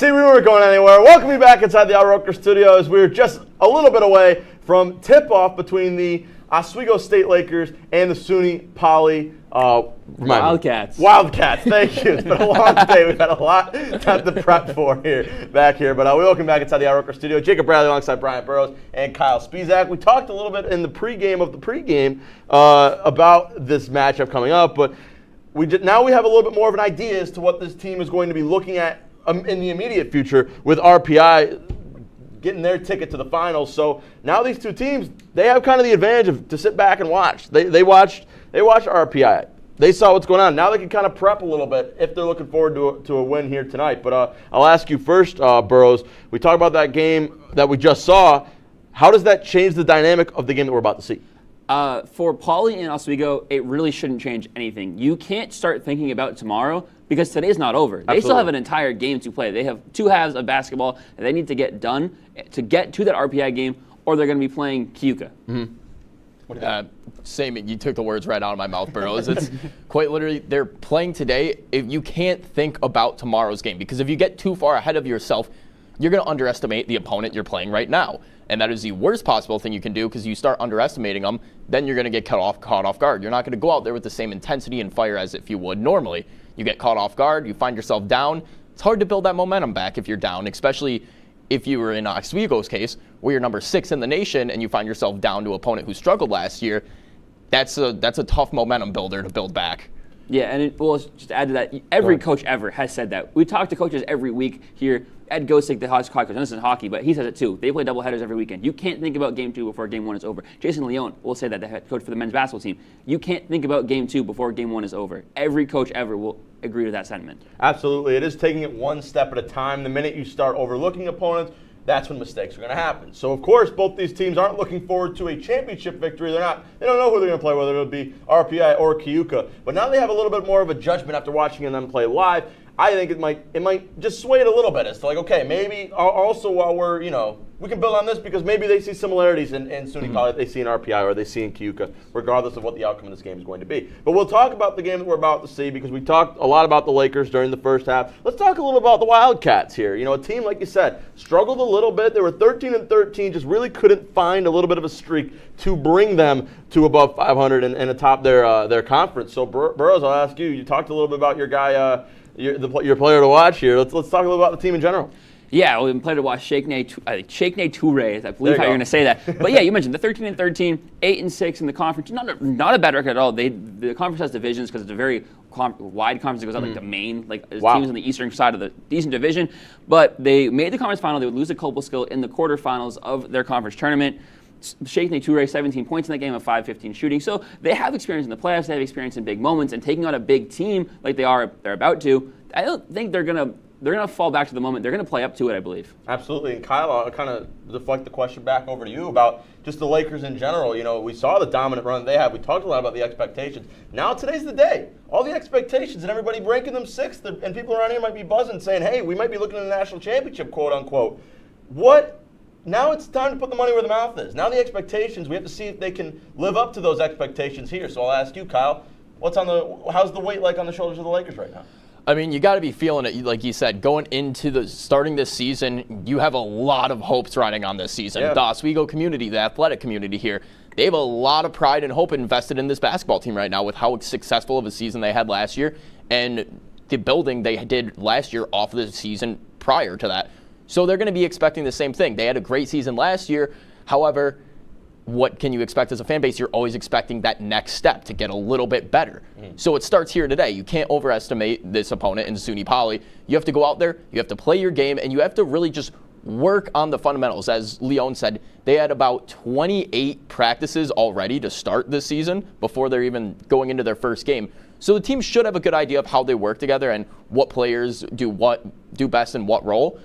See, we weren't going anywhere. Welcome you back inside the Outroker Studios. We're just a little bit away from tip-off between the Oswego State Lakers and the SUNY Poly Wildcats. Wildcats, thank you. It's been a long day. We've had a lot time to prep for back here. But we welcome back inside the Outroker Studio. Jacob Bradley alongside Brian Burrows and Kyle Spizak. We talked a little bit in the pregame of the pregame about this matchup coming up, but now we have a little bit more of an idea as to what this team is going to be looking at in the immediate future with RPI getting their ticket to the finals. So now these two teams, they have kind of the advantage to sit back and watch. They watched RPI. They saw what's going on. Now they can kind of prep a little bit if they're looking forward to a win here tonight. But I'll ask you first, Burrows. We talked about that game that we just saw. How does that change the dynamic of the game that we're about to see? For Poly and Oswego, it really shouldn't change anything. You can't start thinking about tomorrow because today's not over. Absolutely. They still have an entire game to play. They have 2 halves of basketball that they need to get done to get to that RPI game, or they're going to be playing Keuka. Mm-hmm. Same. You took the words right out of my mouth, Burrows. It's quite literally, they're playing today. If you can't think about tomorrow's game, because if you get too far ahead of yourself, you're going to underestimate the opponent you're playing right now. And that is the worst possible thing you can do, because you start underestimating them, then you're going to get caught off guard. You're not going to go out there with the same intensity and fire as if you would normally. You get caught off guard, you find yourself down. It's hard to build that momentum back if you're down, especially if you were in Oswego's case, where you're number 6 in the nation and you find yourself down to an opponent who struggled last year. That's a tough momentum builder to build back. Yeah, and just to add to that, every coach ever has said that. We talk to coaches every week here. Ed Gosick, the hockey coach, and this is hockey, but he says it too. They play doubleheaders every weekend. You can't think about Game 2 before Game 1 is over. Jason Leone will say that, the head coach for the men's basketball team. You can't think about Game 2 before Game 1 is over. Every coach ever will agree to that sentiment. Absolutely. It is taking it one step at a time. The minute you start overlooking opponents, that's when mistakes are going to happen. So, of course, both these teams aren't looking forward to a championship victory. They don't know who they're going to play, whether it'll be RPI or Keuka. But now they have a little bit more of a judgment after watching them play live. I think it might just sway it a little bit as to like, okay, maybe also while we can build on this because maybe they see similarities in SUNY Poly that they see in RPI or they see in Keuka, regardless of what the outcome of this game is going to be. But we'll talk about the game that we're about to see because we talked a lot about the Lakers during the first half. Let's talk a little about the Wildcats here. A team, like you said, struggled a little bit. They were 13-13, just really couldn't find a little bit of a streak to bring them to above 500 and atop their conference. So, Burrows, I'll ask you. You talked a little bit about your guy, your player to watch here. Let's talk a little about the team in general. Yeah, we've been playing to watch Sheikhney Toure, I believe how you're going to say that. But yeah, you mentioned the 13-13, 8-6 in the conference. Not a bad record at all. The conference has divisions because it's a very wide conference. It goes out like the main, teams on the eastern side of the Eastern Division. But they made the conference final. They would lose to Cobleskill in the quarterfinals of their conference tournament. Sheikhney Toure, 17 points in that game of 5-15 shooting. So they have experience in the playoffs. They have experience in big moments, and taking on a big team like they're about to. I don't think they're gonna fall back to the moment. They're gonna play up to it, I believe. Absolutely. And Kyle, I'll kind of deflect the question back over to you about just the Lakers in general. We saw the dominant run they had. We talked a lot about the expectations. Now today's the day. All the expectations and everybody ranking them 6th, and people around here might be buzzing, saying, "Hey, we might be looking at a national championship, quote unquote." Now it's time to put the money where the mouth is. Now the expectations, we have to see if they can live up to those expectations here. So I'll ask you, Kyle, how's the weight like on the shoulders of the Lakers right now? I mean, you got to be feeling it, like you said, going into starting this season, you have a lot of hopes riding on this season. Yeah. The Oswego community, the athletic community here, they have a lot of pride and hope invested in this basketball team right now with how successful of a season they had last year and the building they did last year off of the season prior to that. So they're going to be expecting the same thing. They had a great season last year. However, what can you expect as a fan base? You're always expecting that next step to get a little bit better. So it starts here today. You can't overestimate this opponent in SUNY Poly. You have to go out there, you have to play your game, and you have to really just work on the fundamentals. As Leone said, they had about 28 practices already to start this season before they're even going into their first game. So the team should have a good idea of how they work together and what players do best in what role.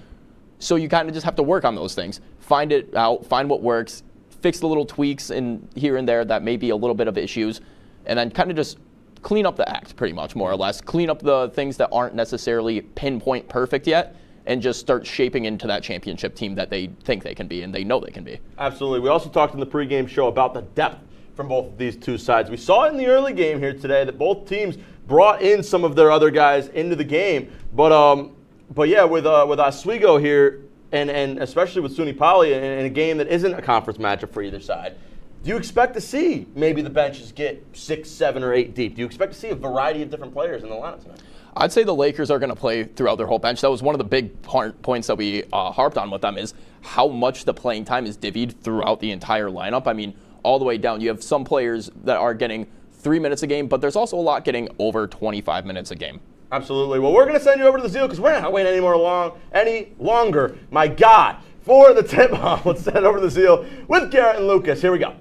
So you kind of just have to work on those things. Find it out, find what works, fix the little tweaks in here and there that may be a little bit of issues, and then kind of just clean up the act pretty much, more or less. Clean up the things that aren't necessarily pinpoint perfect yet and just start shaping into that championship team that they think they can be and they know they can be. Absolutely. We also talked in the pregame show about the depth from both of these two sides. We saw in the early game here today that both teams brought in some of their other guys into the game, but But yeah, with Oswego here, and especially with SUNY Poly in a game that isn't a conference matchup for either side, do you expect to see maybe the benches get 6, 7, or 8 deep? Do you expect to see a variety of different players in the lineup tonight? I'd say the Lakers are going to play throughout their whole bench. That was one of the big points that we harped on with them, is how much the playing time is divvied throughout the entire lineup. I mean, all the way down. You have some players that are getting 3 minutes a game, but there's also a lot getting over 25 minutes a game. Absolutely. Well, we're going to send you over to the Ziel because we're not waiting any longer. My God, for the tip-off, let's send over to the Ziel with Garrett and Lucas. Here we go.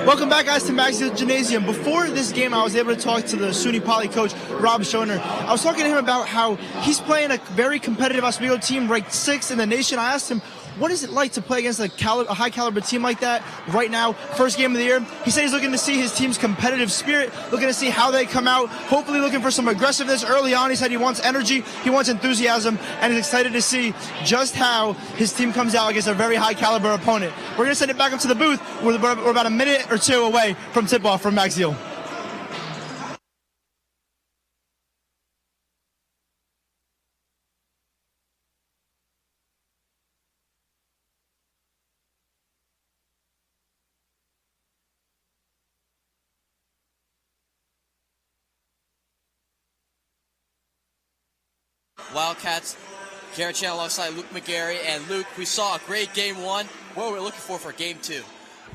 Welcome back, guys, to Ziel Gymnasium. Before this game, I was able to talk to the SUNY Poly coach, Rob Schoner. I was talking to him about how he's playing a very competitive Oswego team, ranked 6th in the nation. I asked him, what is it like to play against a high-caliber team like that right now, first game of the year? He said he's looking to see his team's competitive spirit, looking to see how they come out, hopefully looking for some aggressiveness early on. He said he wants energy, he wants enthusiasm, and he's excited to see just how his team comes out against a very high-caliber opponent. We're going to send it back up to the booth. We're about a minute or two away from tip-off from Ziel. Wildcats, Garrett Chan alongside Luke McGarry. And Luke, we saw a great game 1. What are we looking for game 2?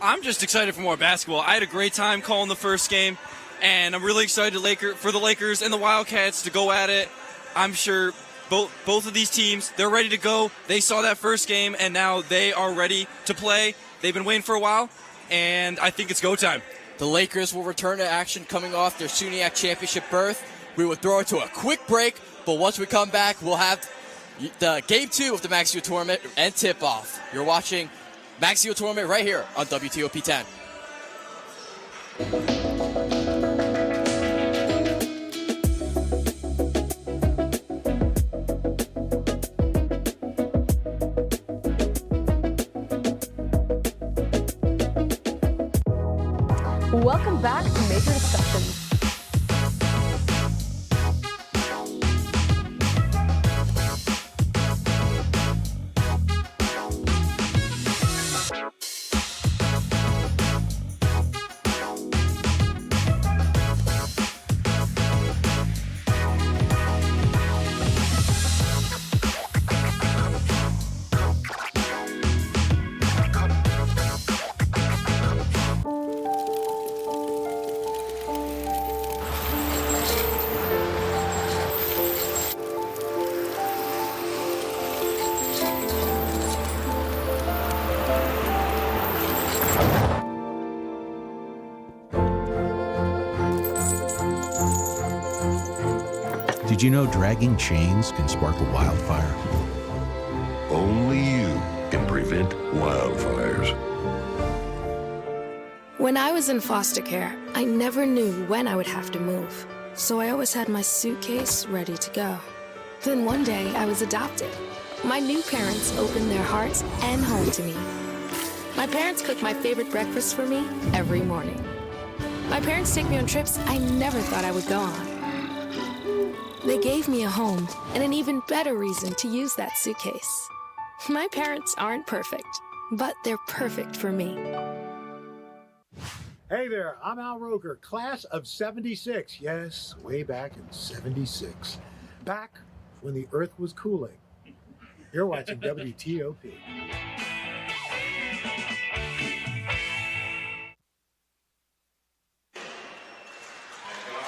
I'm just excited for more basketball. I had a great time calling the first game, and I'm really excited for the Lakers and the Wildcats to go at it. I'm sure both of these teams, they're ready to go. They saw that first game, and now they are ready to play. They've been waiting for a while, and I think it's go time. The Lakers will return to action coming off their SUNYAC championship berth. We will throw it to a quick break, but once we come back, we'll have the game 2 of the Ziel tournament and tip-off. You're watching Ziel tournament right here on WTOP 10. Welcome back to Major Discussions. Did you know dragging chains can spark a wildfire? Only you can prevent wildfires. When I was in foster care, I never knew when I would have to move. So I always had my suitcase ready to go. Then one day, I was adopted. My new parents opened their hearts and home to me. My parents cook my favorite breakfast for me every morning. My parents take me on trips I never thought I would go on. They gave me a home and an even better reason to use that suitcase. My parents aren't perfect, but they're perfect for me. Hey there, I'm Al Roker, class of 76. Yes, way back in 76. Back when the earth was cooling. You're watching WTOP.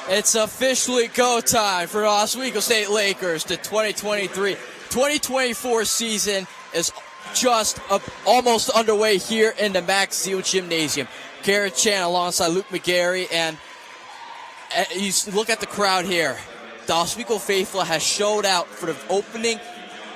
It's officially go time for the Oswego State Lakers. The 2023-2024 season is just almost underway here in the Ziel Gymnasium. Garrett Chan alongside Luke McGarry, and you look at the crowd here. The Oswego faithful has showed out for the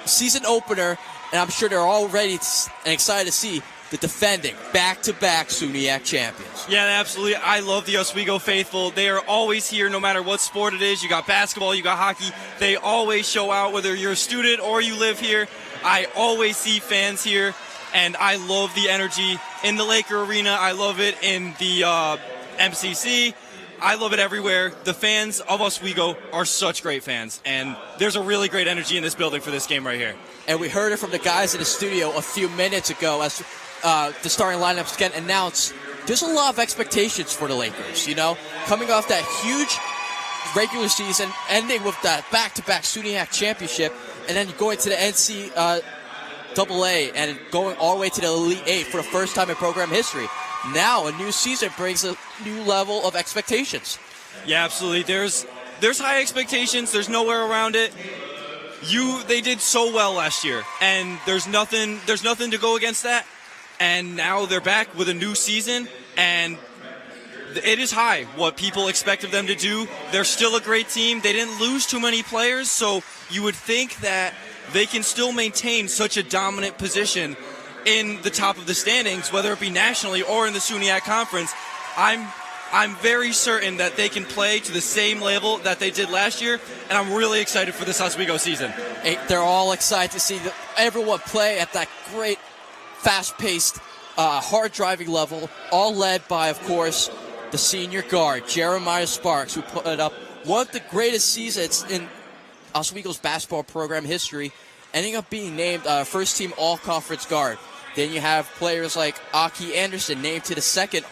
season opener, and I'm sure they're all ready and excited to see the defending back-to-back SUNYAC champions. Yeah, absolutely. I love the Oswego faithful. They are always here no matter what sport it is. You got basketball, you got hockey. They always show out whether you're a student or you live here. I always see fans here, and I love the energy in the Laker Arena. I love it in the MCC. I love it everywhere. The fans of Oswego are such great fans, and there's a really great energy in this building for this game right here. And we heard it from the guys in the studio a few minutes ago as the starting lineups get announced. There's a lot of expectations for the Lakers, coming off that huge regular season, ending with that back-to-back SUNY championship, and then going to the NCAA and going all the way to the Elite Eight for the first time in program history. Now a new season brings a new level of expectations. Yeah, absolutely. There's high expectations. There's nowhere around it. They did so well last year, and there's nothing to go against that. And now they're back with a new season, and it is high what people expect of them to do. They're still a great team. They didn't lose too many players, so you would think that they can still maintain such a dominant position in the top of the standings, whether it be nationally or in the SUNY Conference. I'm very certain that they can play to the same level that they did last year, and I'm really excited for this Oswego season. They're all excited to see everyone play at that great, fast-paced, hard-driving level, all led by, of course, the senior guard, Jeremiah Sparks, who put up one of the greatest seasons in Oswego's basketball program history, ending up being named first-team all-conference guard. Then you have players like Aki Anderson named to the second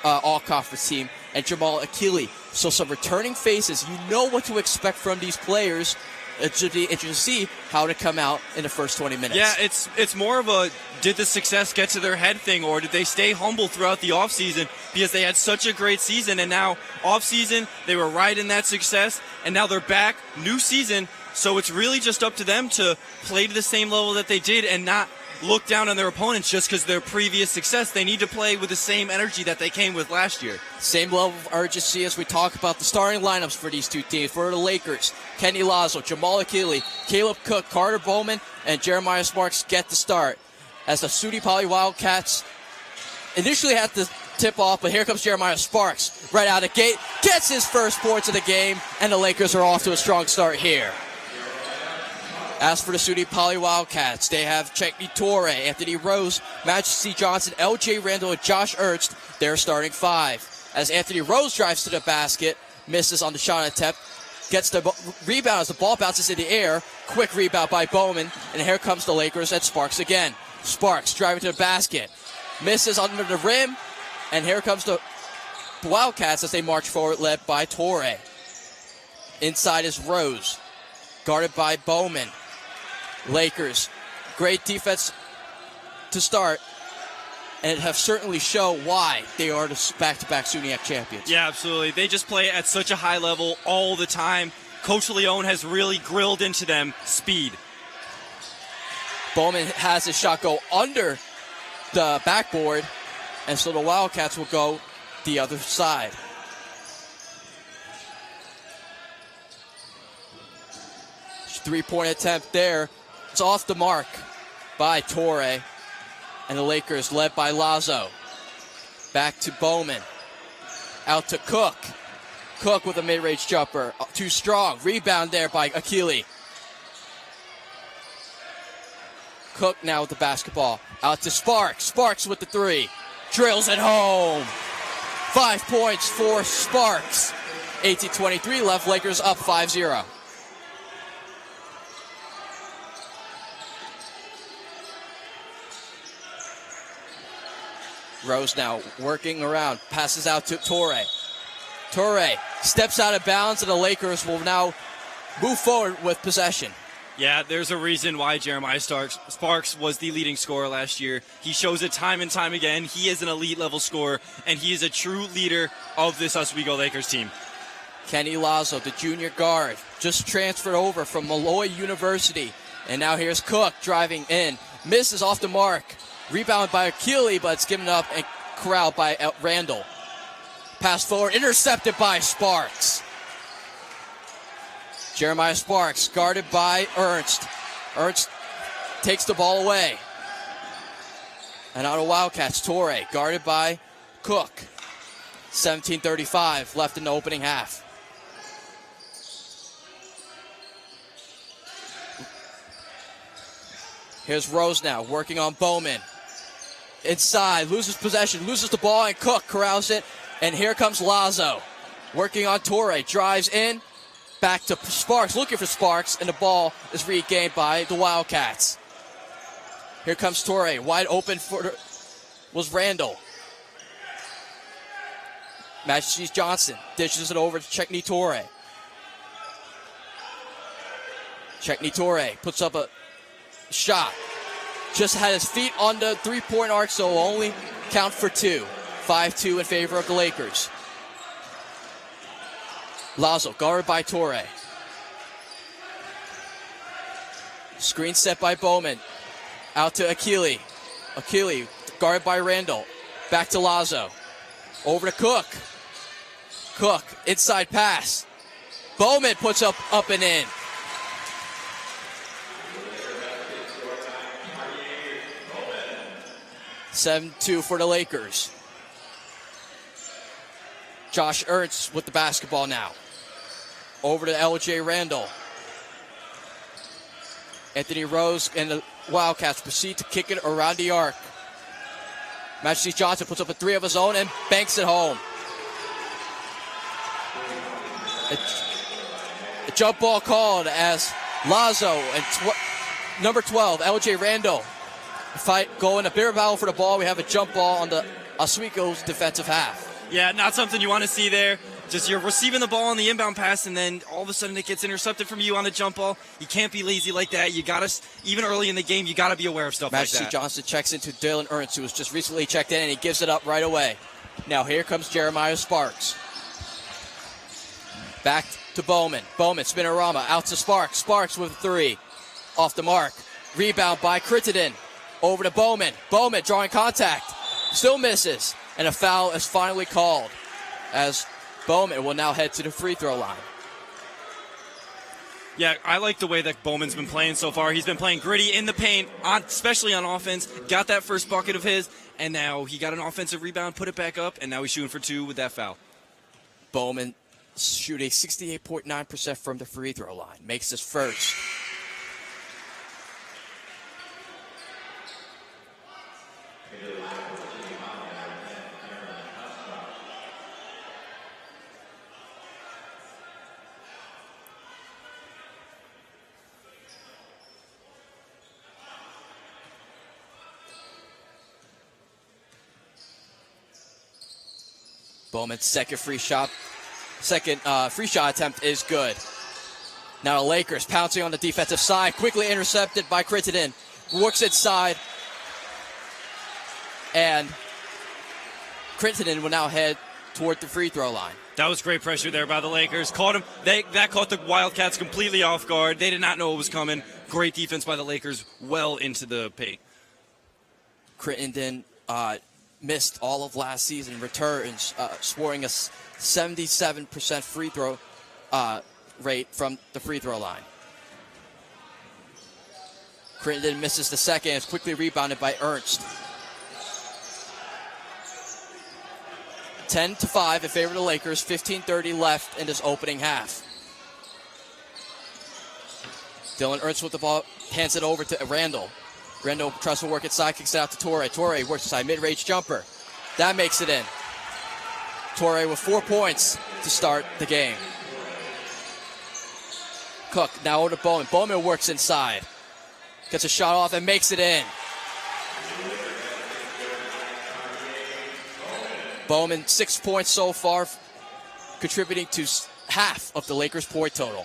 all-conference team, and Jamal Akili. So some returning faces. You know what to expect from these players. It should be interesting to see how to come out in the first 20 minutes. Yeah, it's more of a did the success get to their head thing, or did they stay humble throughout the offseason because they had such a great season, and now offseason they were right in that success, and now they're back, new season, so it's really just up to them to play to the same level that they did and not look down on their opponents just because their previous success. They need to play with the same energy that they came with last year. Same level of urgency as we talk about the starting lineups for these two teams. For the Lakers, Kenny Lazo, Jamal Akili, Caleb Cook, Carter Bowman, and Jeremiah Sparks get the start. As the SUNY Poly Wildcats initially had to tip off, but here comes Jeremiah Sparks right out of the gate, gets his first points of the game, and the Lakers are off to a strong start here. As for the SUNY Poly Wildcats, they have Checkney Torre, Anthony Rose, Majesty Johnson, L.J. Randall, and Josh Ernst. They're starting five. As Anthony Rose drives to the basket, misses on the shot attempt, gets the rebound as the ball bounces in the air. Quick rebound by Bowman, and here comes the Lakers and Sparks again. Sparks driving to the basket, misses under the rim, and here comes the Wildcats as they march forward, led by Torre. Inside is Rose, guarded by Bowman. Lakers, great defense to start, and have certainly shown why they are the back-to-back SUNY champions. Yeah, absolutely. They just play at such a high level all the time. Coach Leone has really grilled into them speed. Bowman has his shot go under the backboard, and so the Wildcats will go the other side. Three-point attempt there. It's off the mark by Torre, and the Lakers led by Lazo. Back to Bowman. Out to Cook. Cook with a mid-range jumper. Too strong. Rebound there by Akili. Cook now with the basketball. Out to Sparks. Sparks with the three. Drills it home. 5 points for Sparks. 18-23 left. Lakers up 5-0. Rose now working around, passes out to Torre. Torre steps out of bounds, and the Lakers will now move forward with possession. Yeah, there's a reason why Jeremiah Sparks was the leading scorer last year. He shows it time and time again. He is an elite-level scorer, and he is a true leader of this Oswego Lakers team. Kenny Lazo, the junior guard, just transferred over from Malloy University. And now here's Cook driving in. Misses off the mark. Rebound by Akili, but it's given up and corralled by Randall. Pass forward, intercepted by Sparks. Jeremiah Sparks, guarded by Ernst. Ernst takes the ball away. And out of Wildcats, Torre, guarded by Cook. 17:35 left in the opening half. Here's Rose now, working on Bowman. Inside, loses possession, loses the ball, and Cook corrals it. And here comes Lazo. Working on Torrey. Drives in. Back to Sparks. Looking for Sparks. And the ball is regained by the Wildcats. Here comes Torrey. Wide open was Randall. Majesty Johnson dishes it over to Checkney Torrey. Checkney Torrey puts up a shot. Just had his feet on the three-point arc, so only count for 2. 5-2 in favor of the Lakers. Lazo guarded by Torrey. Screen set by Bowman. Out to Akili. Akili guarded by Randall. Back to Lazo. Over to Cook. Cook, inside pass. Bowman puts up and in. (7-2) for the Lakers. Josh Ernst with the basketball now. Over to LJ Randall. Anthony Rose and the Wildcats proceed to kick it around the arc. Majesty Johnson puts up a 3 of his own and banks it home. A jump ball called as Lazo and number 12, LJ Randall, go in a bigger battle for the ball. We have a jump ball on the Oswego's defensive half. Yeah, not something you want to see there. Just you're receiving the ball on the inbound pass, and then all of a sudden it gets intercepted from you on the jump ball. You can't be lazy like that. You got to, even early in the game, you got to be aware of stuff Majesty like that. Johnson checks into Dylan Ernst, who was just recently checked in, and he gives it up right away. Now here comes Jeremiah Sparks. Back to Bowman. Bowman, spinorama, out to Sparks. Sparks with a 3. Off the mark. Rebound by Crittenden. Over to Bowman. Bowman drawing contact. Still misses. And a foul is finally called as Bowman will now head to the free throw line. Yeah, I like the way that Bowman's been playing so far. He's been playing gritty in the paint, especially on offense. Got that first bucket of his, and now he got an offensive rebound, put it back up, and now he's shooting for 2 with that foul. Bowman shooting 68.9% from the free throw line. Makes his first. Bowman's second free shot attempt is good. Now the Lakers pouncing on the defensive side, quickly intercepted by Crittenden. Works inside, and Crittenden will now head toward the free throw line. That was great pressure there by the Lakers. Caught him. That caught the Wildcats completely off guard. They did not know it was coming. Great defense by the Lakers, well into the paint. Crittenden missed all of last season, returns, scoring a 77% free throw rate from the free throw line. Crittenden misses the second. It's quickly rebounded by Ernst. 10-5 in favor of the Lakers. 15:30 left in this opening half. Dylan Ernst with the ball, hands it over to Randall. Randall tries to work inside, kicks it out to Torrey. Torrey works inside, mid-range jumper. That makes it in. Torrey with 4 points to start the game. Cook now over to Bowman. Bowman works inside. Gets a shot off and makes it in. Bowman 6 points so far, contributing to half of the Lakers' point total.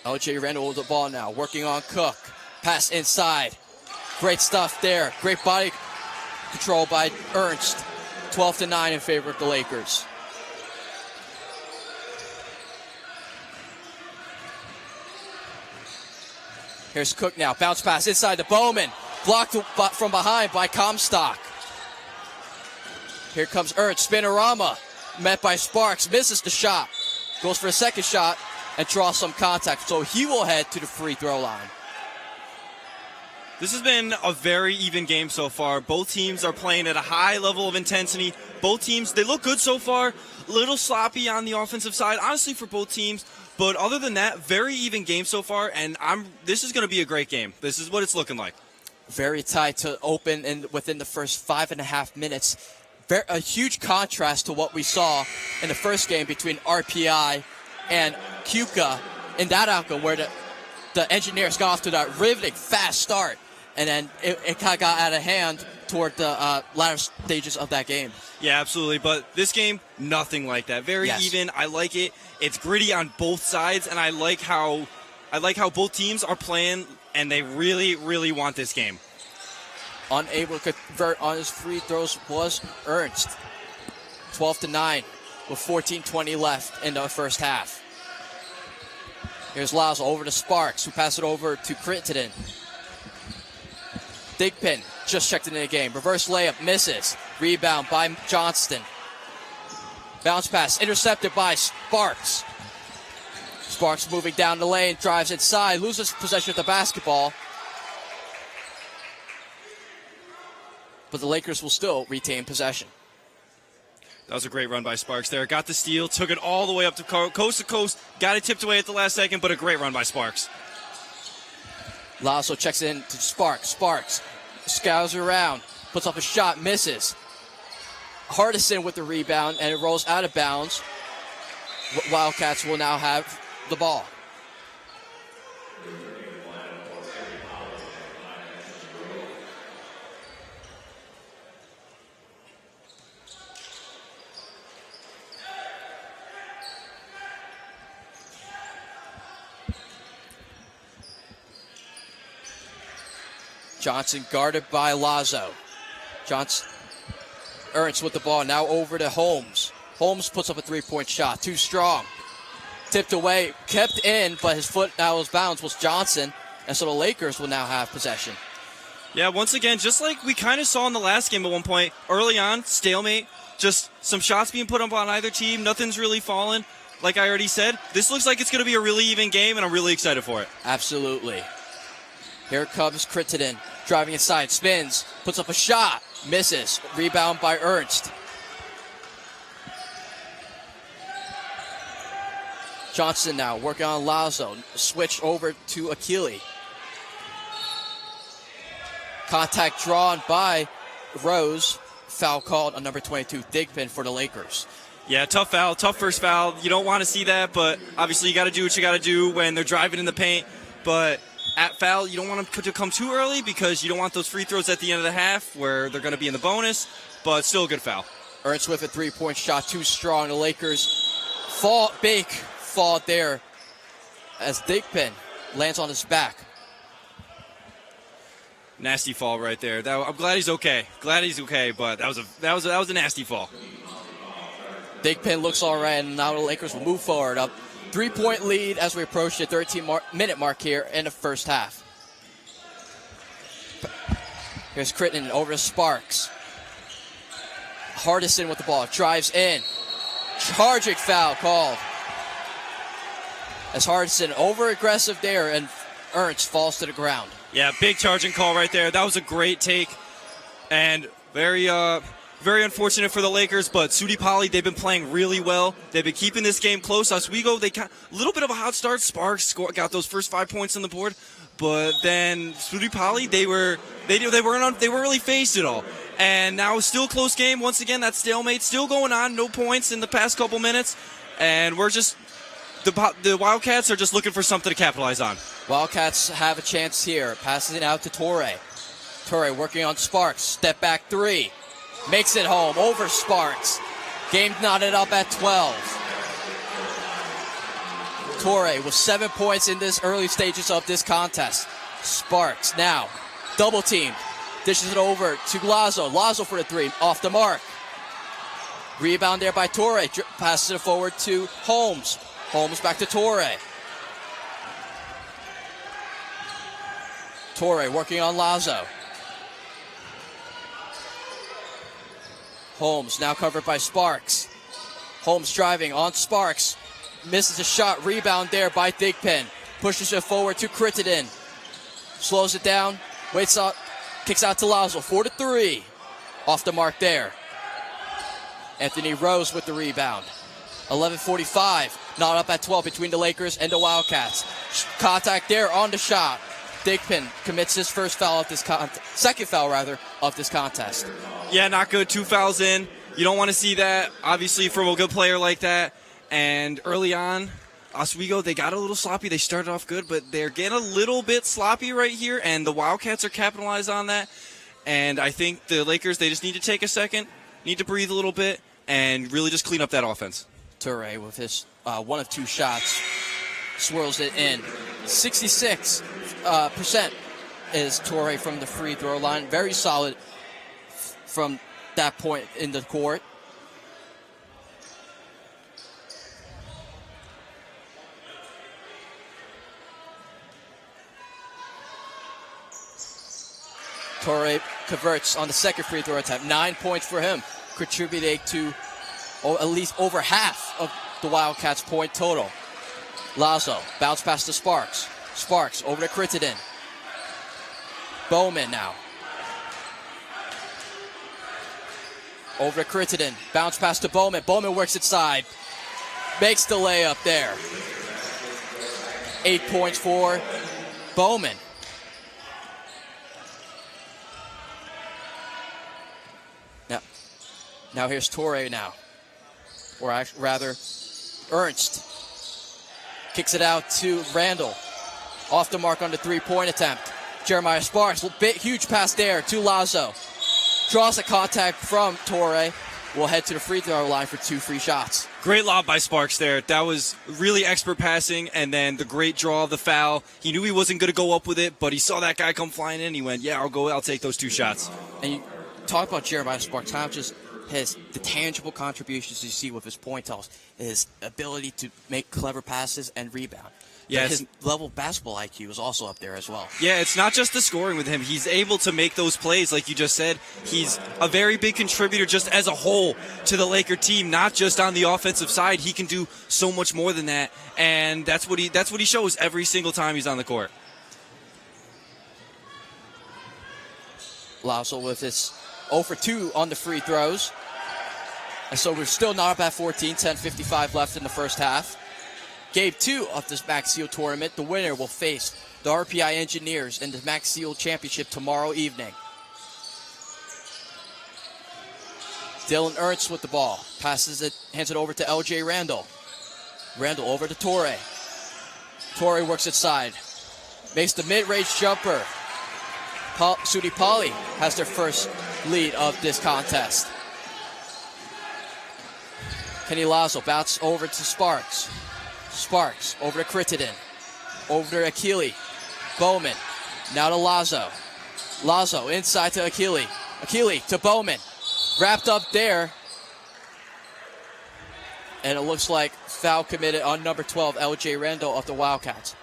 LJ Randall with the ball now, working on Cook. Pass inside. Great stuff there. Great body control by Ernst. 12-9 in favor of the Lakers. Here's Cook now. Bounce pass inside to Bowman. Blocked from behind by Comstock. Here comes Ernst. Spinorama. Met by Sparks. Misses the shot. Goes for a second shot and draws some contact. So he will head to the free throw line. This has been a very even game so far. Both teams are playing at a high level of intensity. Both teams, they look good so far. A little sloppy on the offensive side, honestly, for both teams. But other than that, very even game so far. And this is going to be a great game. This is what it's looking like. very tight to open within the first 5.5 minutes. A huge contrast to what we saw in the first game between RPI and Cuca in that outcome, where the Engineers got off to that riveting fast start, and then it kind of got out of hand toward the latter stages of that game. Yeah, absolutely. But this game, nothing like that. Very even. I like it. It's gritty on both sides, and I like how both teams are playing, and they really, really want this game. Unable to convert on his free throws was Ernst. 12-9 with 14:20 left in the first half. Here's Lazo over to Sparks, who passes it over to Crittenden. Thigpen just checked into the game. Reverse layup, misses. Rebound by Johnston. Bounce pass intercepted by Sparks. Sparks moving down the lane, drives inside, loses possession of the basketball. But the Lakers will still retain possession. That was a great run by Sparks there. Got the steal, took it all the way up to coast to coast, got it tipped away at the last second, but a great run by Sparks. Lasso checks in to Sparks. Sparks scours around, puts up a shot, misses. Hardison with the rebound, and it rolls out of bounds. Wildcats will now have the ball. Johnson guarded by Lazo. Ernst with the ball, now over to Holmes. Holmes puts up a three-point shot, too strong. Tipped away, kept in, but his foot now was bounds was Johnson, and so the Lakers will now have possession. Yeah, once again, just like we kind of saw in the last game at one point, early on, stalemate, just some shots being put up on either team, nothing's really fallen. Like I already said, this looks like it's going to be a really even game, and I'm really excited for it. Absolutely. Here comes Crittenden, driving inside, spins, puts up a shot, misses. Rebound by Ernst. Johnson now working on Lazo. Switch over to Achille. Contact drawn by Rose. Foul called on number 22, Thigpen for the Lakers. Yeah, tough foul, tough first foul. You don't want to see that, but obviously you got to do what you got to do when they're driving in the paint. But at foul, you don't want them to come too early because you don't want those free throws at the end of the half where they're going to be in the bonus, but still a good foul. Ernst with a three-point shot, too strong. The Lakers fall there as Thigpen lands on his back. Nasty fall right there. I'm glad he's okay. But that was a nasty fall. Thigpen looks all right, and now the Lakers will move forward up. 3-point lead as we approach the 13-minute mark here in the first half. Here's Crittenden over to Sparks. Hardison with the ball, drives in. Charging foul called. As Hardison over-aggressive there, and Ernst falls to the ground. Yeah, big charging call right there. That was a great take, and very unfortunate for the Lakers, but SUNY Poly, they've been playing really well. They've been keeping this game close. Oswego, they got a little bit of a hot start. Sparks got those first 5 points on the board, but then SUNY Poly, they weren't really phased at all. And now still a close game. Once again, that stalemate still going on. No points in the past couple minutes, and we're just the Wildcats are just looking for something to capitalize on. Wildcats have a chance here. Passes it out to Torre. Torre working on Sparks. Step back three. Makes it home over Sparks. Game knotted up at 12. Torre with 7 points in this early stages of this contest. Sparks now double teamed. Dishes it over to Lazo. Lazo for the three. Off the mark. Rebound there by Torre. Passes it forward to Holmes. Holmes back to Torre. Torre working on Lazo. Holmes now covered by Sparks. Holmes driving on Sparks. Misses a shot. Rebound there by Thigpen. Pushes it forward to Crittenden. Slows it down. Waits up. Kicks out to Lazo. 4-3. Off the mark there. Anthony Rose with the rebound. 11:45. Not up at 12 between the Lakers and the Wildcats. Contact there on the shot. Thigpen commits his first foul of this second foul rather of this contest. Yeah, not good. 2 fouls in. You don't want to see that, obviously, from a good player like that. And early on, Oswego, they got a little sloppy. They started off good, but they're getting a little bit sloppy right here, and the Wildcats are capitalizing on that. And I think the Lakers, they just need to take a second, need to breathe a little bit, and really just clean up that offense. Toure with his one of 2 shots swirls it in. 66% is Toure from the free throw line. Very solid from that point in the court. Toure converts on the second free throw attempt. 9 points for him, contributing to at least over half of the Wildcats' point total. Lazo, bounce pass to Sparks. Sparks over to Crittenden. Bowman now. Over to Crittenden. Bounce pass to Bowman. Bowman works inside. Makes the layup there. 8 points for Bowman. Now here's Toure now. Or rather, Ernst. Kicks it out to Randall. Off the mark on the three-point attempt. Jeremiah Sparks, huge pass there to Lazo. Draws a contact from Toure. Will head to the free throw line for 2 free shots. Great lob by Sparks there. That was really expert passing, and then the great draw of the foul. He knew he wasn't going to go up with it, but he saw that guy come flying in. He went, yeah, I'll take those 2 shots. And you talk about Jeremiah Sparks, not just the tangible contributions you see with his point totals, his ability to make clever passes and rebound. Yes. His level of basketball IQ is also up there as well. Yeah, it's not just the scoring with him. He's able to make those plays, like you just said. He's a very big contributor just as a whole to the Laker team, not just on the offensive side. He can do so much more than that, and that's what he shows every single time he's on the court. Lazo with his 0 for 2 on the free throws. And so we're still not up at 14, 10:55 left in the first half. Game 2 of this Max Ziel tournament. The winner will face the RPI Engineers in the Max Ziel Championship tomorrow evening. Dylan Ernst with the ball. Passes it, hands it over to LJ Randall. Randall over to Toure. Toure works inside. Makes the mid-range jumper. SUNY Poly has their first lead of this contest. Kenny Lazo bounce over to Sparks. Sparks over to Crittenden. Over to Achille. Bowman. Now to Lazo. Lazo inside to Achille. Achille to Bowman. Wrapped up there. And it looks like foul committed on number 12, LJ Randall of the Wildcats.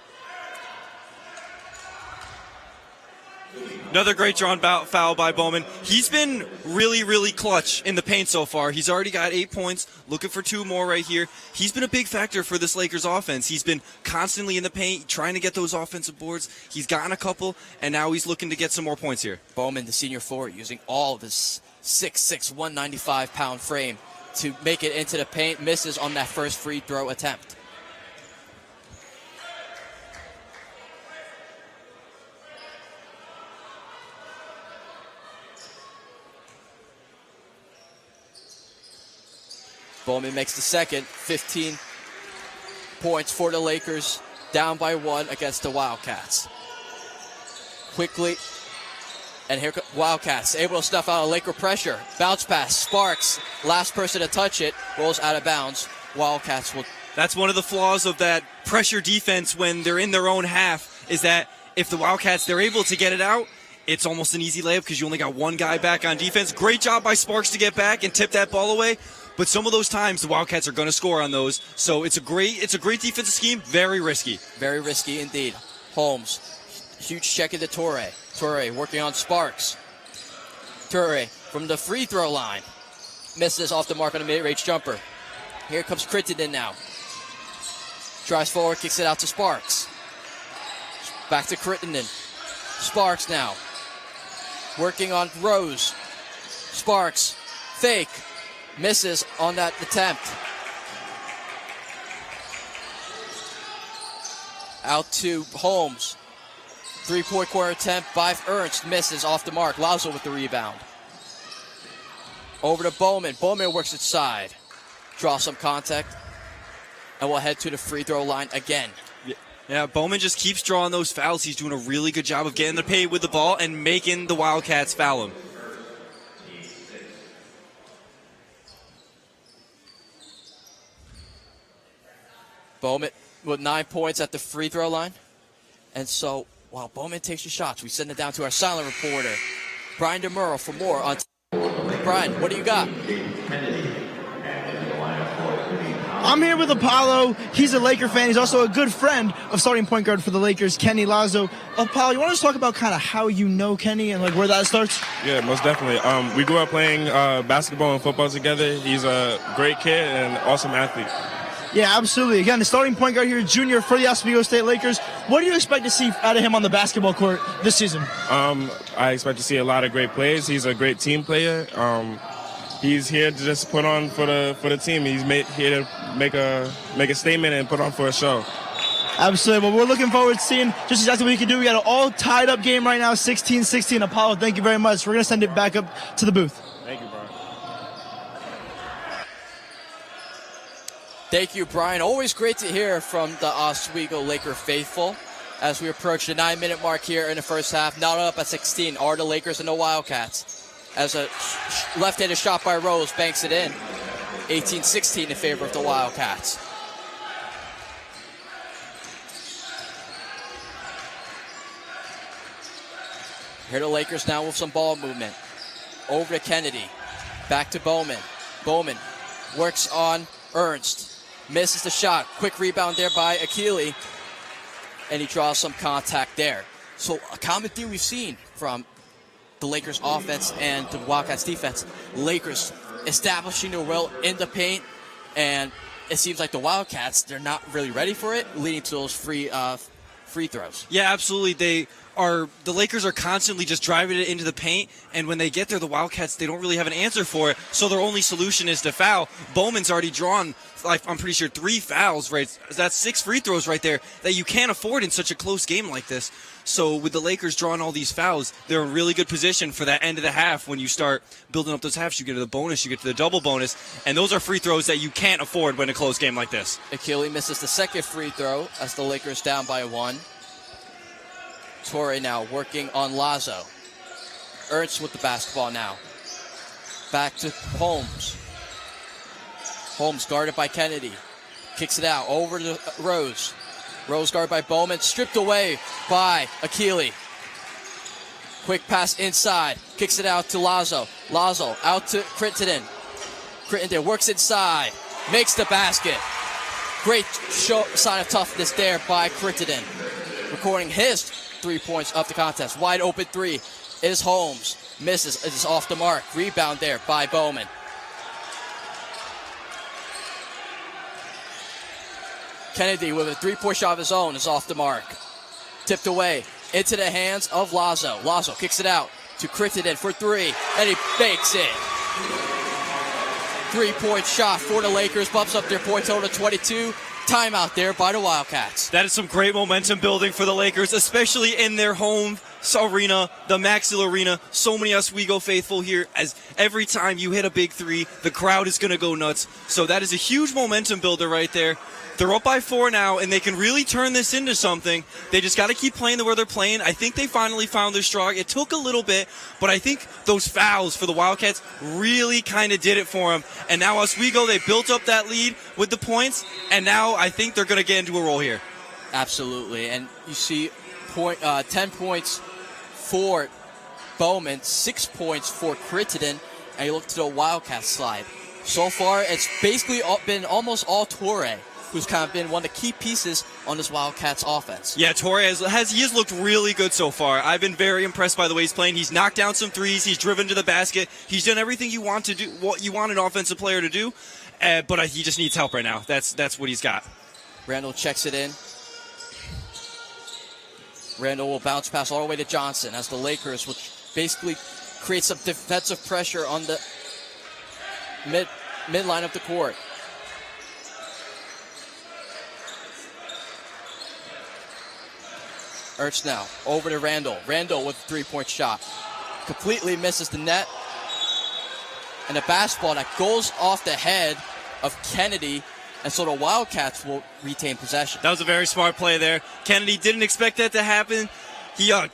Another great drawn foul by Bowman. He's been really, really clutch in the paint so far. He's already got 8 points, looking for 2 more right here. He's been a big factor for this Lakers offense. He's been constantly in the paint, trying to get those offensive boards. He's gotten a couple, and now he's looking to get some more points here. Bowman, the senior forward, using all of his 6'6", 195-pound frame to make it into the paint. Misses on that first free throw attempt. Bowman makes the second. 15 points for the Lakers, down by 1 against the Wildcats. Quickly, and here Wildcats able to stuff out a Laker pressure. Bounce pass, Sparks, last person to touch it, rolls out of bounds. Wildcats will. That's one of the flaws of that pressure defense when they're in their own half, is that if the Wildcats, they're able to get it out, it's almost an easy layup because you only got 1 guy back on defense. Great job by Sparks to get back and tip that ball away. But some of those times, the Wildcats are going to score on those. So it's a great defensive scheme. Very risky. Very risky indeed. Holmes, huge check into Toure. Toure working on Sparks. Toure from the free throw line. Misses off the mark on a mid-range jumper. Here comes Crittenden now. Drives forward, kicks it out to Sparks. Back to Crittenden. Sparks now. Working on Rose. Sparks. Fake. Misses on that attempt. Out to Holmes. Three-point corner attempt by Ernst. Misses off the mark. Lazo with the rebound. Over to Bowman. Bowman works inside. Draws some contact. And we'll head to the free throw line again. Yeah, Bowman just keeps drawing those fouls. He's doing a really good job of getting the paint with the ball and making the Wildcats foul him. Bowman with 9 points at the free throw line. And so, while Bowman takes the shots, we send it down to our silent reporter, Brian DeMuro, for more on. Brian, what do you got? I'm here with Apollo. He's a Laker fan. He's also a good friend of starting point guard for the Lakers, Kenny Lazo. Apollo, you want to just talk about kind of how you know Kenny and like where that starts? Yeah, most definitely. We grew up playing basketball and football together. He's a great kid and an awesome athlete. Yeah, absolutely. Again, the starting point guard here, junior for the Oswego State Lakers. What do you expect to see out of him on the basketball court this season? I expect to see a lot of great plays. He's a great team player. He's here to just put on for the team. He's here to make a statement and put on for a show. Absolutely. Well, we're looking forward to seeing just exactly what he can do. We got an all tied up game right now, 16-16. Apollo, thank you very much. We're going to send it back up to the booth. Thank you, Brian. Thank you, Brian. Always great to hear from the Oswego Laker faithful as we approach the 9-minute mark here in the first half. Now up at 16 are the Lakers and the Wildcats. As a left-handed shot by Rose banks it in. 18-16 in favor of the Wildcats. Here the Lakers now with some ball movement. Over to Kennedy. Back to Bowman. Bowman works on Ernst. Misses the shot. Quick rebound there by Akili. And he draws some contact there. So a common theme we've seen from the Lakers offense and the Wildcats defense. Lakers establishing their will in the paint, and it seems like the Wildcats, they're not really ready for it, leading to those free throws. Yeah, absolutely. The Lakers are constantly just driving it into the paint, and when they get there, the Wildcats, they don't really have an answer for it, so their only solution is to foul. Bowman's already drawn, I'm pretty sure, 3 fouls, right? That's 6 free throws right there that you can't afford in such a close game like this. So with the Lakers drawing all these fouls, they're in really good position for that end of the half. When you start building up those halves, you get to the bonus, you get to the double bonus, and those are free throws that you can't afford when a close game like this. Akili misses the second free throw as the Lakers down by 1. Torre now working on Lazo. Ernst with the basketball now. Back to Holmes. Holmes guarded by Kennedy. Kicks it out over to Rose. Rose guarded by Bowman. Stripped away by Akili. Quick pass inside. Kicks it out to Lazo. Lazo out to Crittenden. Crittenden works inside. Makes the basket. Great sign of toughness there by Crittenden. Recording his 3 points of the contest. Wide open 3 is Holmes. Misses. It is off the mark. Rebound there by Bowman. Kennedy with a 3-point shot of his own is off the mark. Tipped away into the hands of Lazo. Lazo kicks it out to Crittenden for 3, and he bakes it. 3-point shot for the Lakers. Bumps up their point total to 22. Timeout there by the Wildcats. That is some great momentum building for the Lakers, especially in their home arena, the Ziel Arena. So many Oswego faithful here, as every time you hit a big 3, the crowd is going to go nuts. So that is a huge momentum builder right there. They're up by 4 now, and they can really turn this into something. They just got to keep playing the way they're playing. I think they finally found their stride. It took a little bit, but I think those fouls for the Wildcats really kind of did it for them. And now Oswego, they built up that lead with the points, and now I think they're going to get into a roll here. Absolutely, and you see 10 points for Bowman, 6 points for Crittenden, and you look to the Wildcats slide. So far, it's basically been almost all Torre, who's kind of been one of the key pieces on this Wildcats offense. Yeah, Torre has looked really good so far. I've been very impressed by the way he's playing. He's knocked down some threes. He's driven to the basket. He's done everything you want to do, what you want an offensive player to do, but he just needs help right now. That's what he's got. Randall checks it in. Randall will bounce pass all the way to Johnson as the Lakers, which basically creates some defensive pressure on the midline of the court. Ernst now over to Randall. Randall with a three-point shot. Completely misses the net. And a basketball that goes off the head of Kennedy. And so the Wildcats will retain possession. That was a very smart play there. Kennedy didn't expect that to happen. He got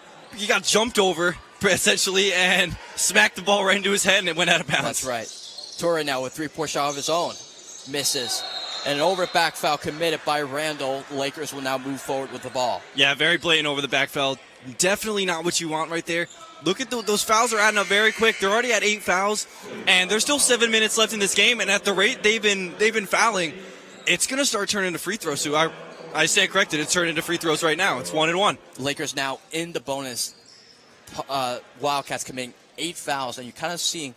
jumped over, essentially, and smacked the ball right into his head, and it went out of bounds. That's right. Torrey now with three-point shot of his own. Misses. And an over-back foul committed by Randall. Lakers will now move forward with the ball. Yeah, very blatant over the back foul. Definitely not what you want right there. Look at those fouls are adding up very quick. They're already at 8 fouls, and there's still 7 minutes left in this game. And at the rate they've been fouling, it's going to start turning into free throws. So I stand corrected. It's turning into free throws right now. It's 1-1. Lakers now in the bonus. Wildcats committing 8 fouls, and you're kind of seeing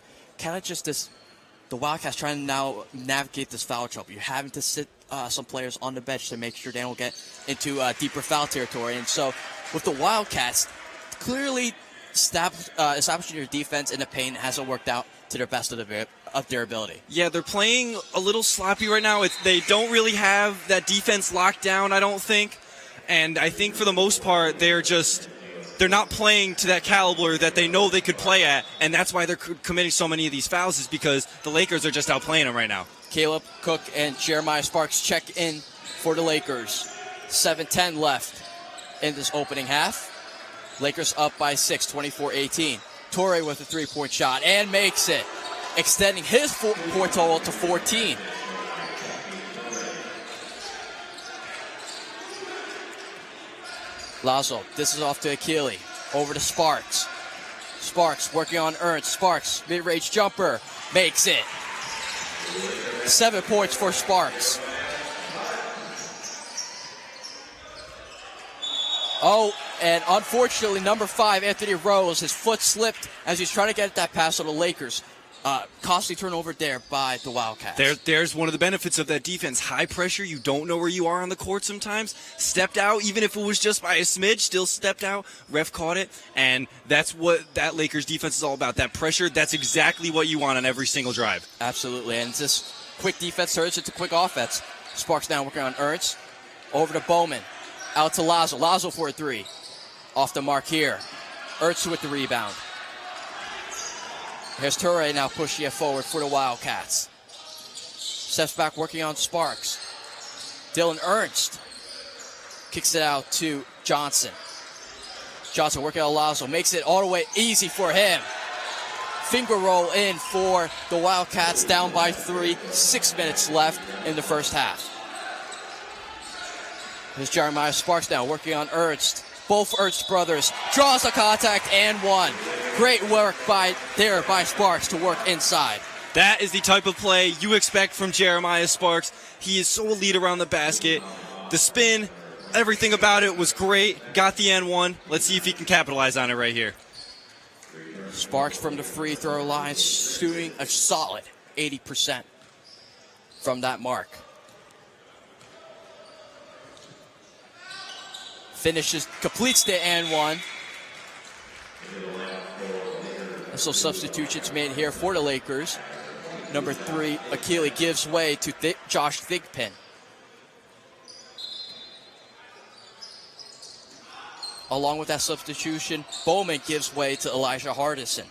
just this. The Wildcats trying to now navigate this foul trouble. You're having to sit some players on the bench to make sure they don't get into deeper foul territory. And so with the Wildcats, clearly establishing your defense in the paint hasn't worked out to their best of their ability. Yeah, they're playing a little sloppy right now. They don't really have that defense locked down, I don't think. And I think for the most part, they're not playing to that caliber that they know they could play at, and that's why they're committing so many of these fouls, is because the Lakers are just outplaying them right now. Caleb Cook and Jeremiah Sparks check in for the Lakers. 7:10 left in this opening half. Lakers up by 6, 24-18. Torrey with a three-point shot and makes it, extending his point total to 14. Lazo, this is off to Achille. Over to Sparks. Sparks working on Ernst. Sparks, mid-range jumper, makes it. 7 points for Sparks. Oh, and unfortunately, number 5, Anthony Rose, his foot slipped as he's trying to get that pass to the Lakers. Costly turnover there by the Wildcats. There's one of the benefits of that defense. High pressure, you don't know where you are on the court sometimes. Stepped out, even if it was just by a smidge, still stepped out. Ref caught it, and that's what that Lakers defense is all about. That pressure, that's exactly what you want on every single drive. Absolutely, and this quick defense turns into quick offense. Sparks now working on Ernst. Over to Bowman. Out to Lazo. Lazo for a 3. Off the mark here. Ernst with the rebound. Here's Toure now pushing it forward for the Wildcats. Steps back working on Sparks. Dylan Ernst kicks it out to Johnson. Johnson working on Lazo. Makes it all the way easy for him. Finger roll in for the Wildcats, down by 3. 6 minutes left in the first half. Here's Jeremiah Sparks now working on Ernst. Both Ernst brothers draws the contact and one. Great work by Sparks to work inside. That is the type of play you expect from Jeremiah Sparks. He is so elite around the basket. The spin, everything about it was great. Got the N1. Let's see if he can capitalize on it right here. Sparks from the free throw line shooting a solid 80% from that mark. Completes the N1. And so substitutions made here for the Lakers. Number 3, Achille gives way to Josh Thigpen. Along with that substitution, Bowman gives way to Elijah Hardison.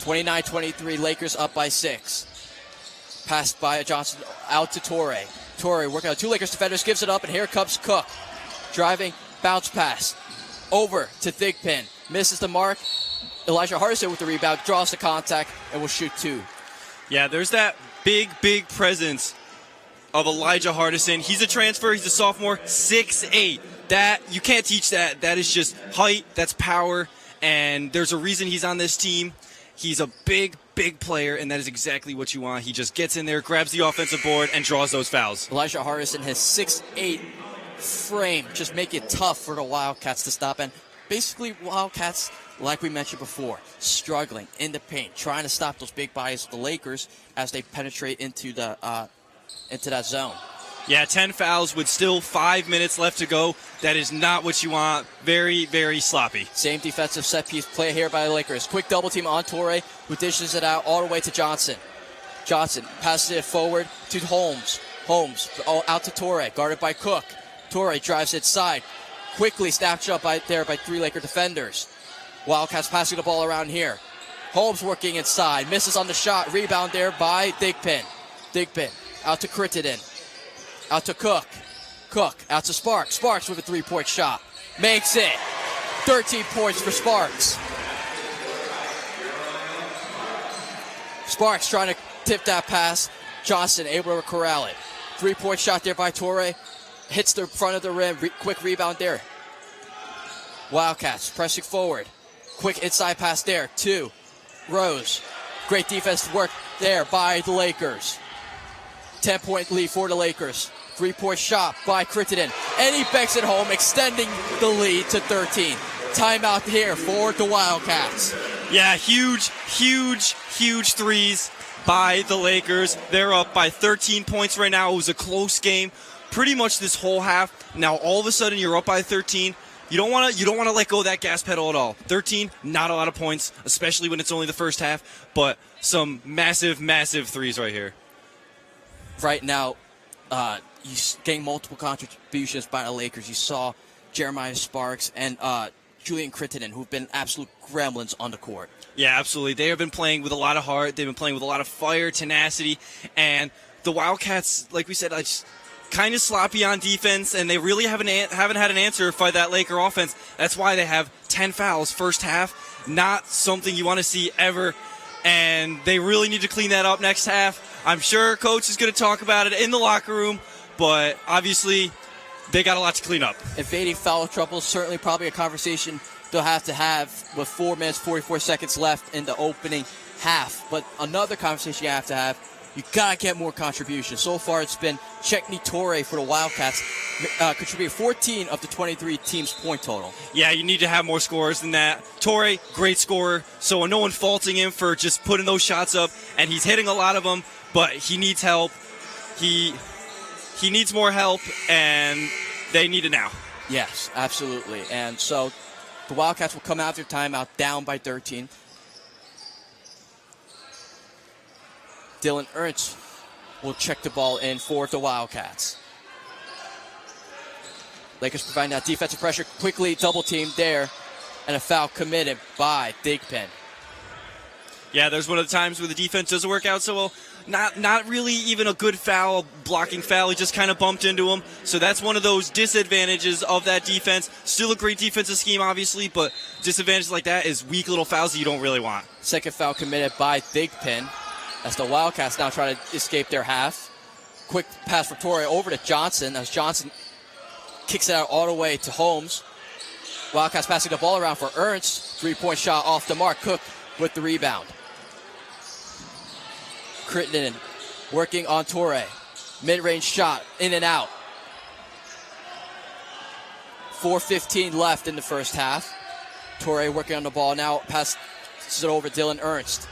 29-23, Lakers up by 6. Passed by Johnson out to Torrey. Torrey working on 2 Lakers defenders, gives it up, and here comes Cook. Driving, bounce pass. Over to Thigpen. Misses the mark. Elijah Hardison with the rebound, draws the contact, and will shoot 2. Yeah, there's that big presence of Elijah Hardison. He's a transfer. He's a sophomore. 6'8". That, you can't teach that. That is just height. That's power. And there's a reason he's on this team. He's a big player, and that is exactly what you want. He just gets in there, grabs the offensive board, and draws those fouls. Elijah Hardison has 6'8" frame, just make it tough for the Wildcats to stop. And basically, Wildcats, like we mentioned before, struggling in the paint, trying to stop those big bodies of the Lakers as they penetrate into that zone. Yeah, 10 fouls with still 5 minutes left to go. That is not what you want. Very sloppy. Same defensive set piece play here by the Lakers. Quick double team on Torrey, who dishes it out all the way to Johnson. Johnson passes it forward to Holmes. Holmes out to Torrey, guarded by Cook. Torrey drives inside. Quickly snatched up there by 3 Laker defenders. Wildcats passing the ball around here. Holmes working inside. Misses on the shot. Rebound there by Thigpen. Thigpen out to Crittenden. Out to Cook. Cook out to Sparks. Sparks with a 3-point shot. Makes it. 13 points for Sparks. Sparks trying to tip that pass. Johnson able to corral it. 3-point shot there by Torrey. Hits the front of the rim. Quick rebound there. Wildcats pressing forward. Quick inside pass there to Rose. Great defense work there by the Lakers. 10-point lead for the Lakers. 3-point shot by Crittenden. And he banks it home, extending the lead to 13. Timeout here for the Wildcats. Yeah, huge threes by the Lakers. They're up by 13 points right now. It was a close game pretty much this whole half. Now all of a sudden you're up by 13. You don't want to let go of that gas pedal at all. 13, not a lot of points, especially when it's only the first half, but some massive threes right here. Right now, you getting multiple contributions by the Lakers. You saw Jeremiah Sparks and Julian Crittenden, who've been absolute gremlins on the court. Yeah, absolutely. They have been playing with a lot of heart. They've been playing with a lot of fire, tenacity, and the Wildcats, like we said, just kind of sloppy on defense, and they really haven't had an answer for that Laker offense. That's why they have 10 fouls first half. Not something you want to see ever, and they really need to clean that up next half. I'm sure Coach is going to talk about it in the locker room, but obviously they got a lot to clean up. Evading foul trouble, certainly probably a conversation they'll have to have with 4 minutes, 44 seconds left in the opening half. But another conversation you have to have, you got to get more contributions. So far, it's been Cheikhni Torrey for the Wildcats, contributing 14 of the 23 team's point total. Yeah, you need to have more scorers than that. Torrey, great scorer, so no one faulting him for just putting those shots up, and he's hitting a lot of them, but he needs help. He needs more help, and they need it now. Yes, absolutely. And so the Wildcats will come after timeout down by 13. Dylan Ernst will check the ball in for the Wildcats. Lakers providing that defensive pressure, quickly double teamed there, and a foul committed by Thigpen. Yeah, there's one of the times where the defense doesn't work out so well. Not really even a good foul, blocking foul. He just kind of bumped into him. So that's one of those disadvantages of that defense. Still a great defensive scheme, obviously, but disadvantages like that is weak little fouls that you don't really want. Second foul committed by Thigpen, as the Wildcats now try to escape their half. Quick pass for Torrey over to Johnson, as Johnson kicks it out all the way to Holmes. Wildcats passing the ball around for Ernst. 3-point shot off the mark. Cook with the rebound. Crittenden working on Torrey. Mid-range shot, in and out. 4:15 left in the first half. Torrey working on the ball now. Passes it over Dylan Ernst.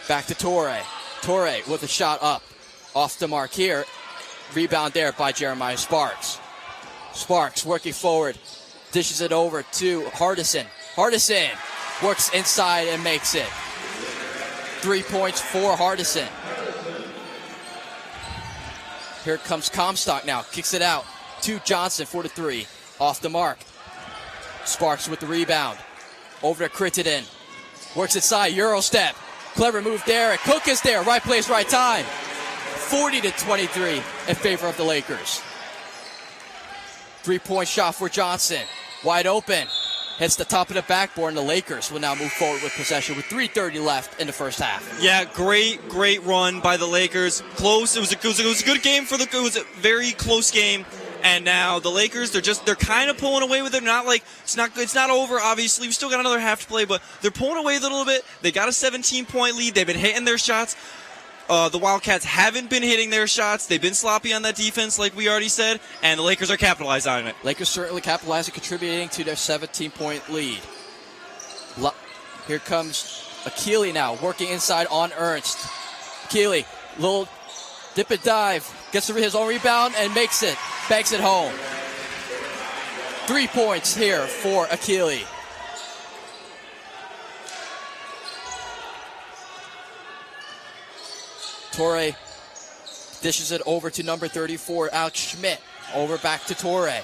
Back to Torrey. Torrey with a shot up. Off the mark here. Rebound there by Jeremiah Sparks. Sparks working forward. Dishes it over to Hardison. Hardison works inside and makes it. 3 points for Hardison. Here comes Comstock now. Kicks it out to Johnson for the 3. Off the mark. Sparks with the rebound. Over to Crittenden. Works inside. Euro step. Clever move there. And Cook is there. Right place, right time. 40-23 in favor of the Lakers. 3-point shot for Johnson. Wide open. Hits the top of the backboard, and the Lakers will now move forward with possession with 3:30 left in the first half. Yeah, great run by the Lakers. Close. It was a good game for it was a very close game. And now the Lakers, they're kind of pulling away with it. Not like it's not over. Obviously, we still got another half to play, but they're pulling away a little bit. They got a 17-point lead. They've been hitting their shots. The Wildcats haven't been hitting their shots. They've been sloppy on that defense, like we already said, and the Lakers are capitalizing on it. Lakers certainly capitalizing, contributing to their 17-point lead. Here comes Akili now, working inside on Ernst. Akili, little dip and dive, gets his own rebound and makes it, banks it home. 3 points here for Akili. Torrey dishes it over to number 34, Alex Schmidt. Over back to Torrey.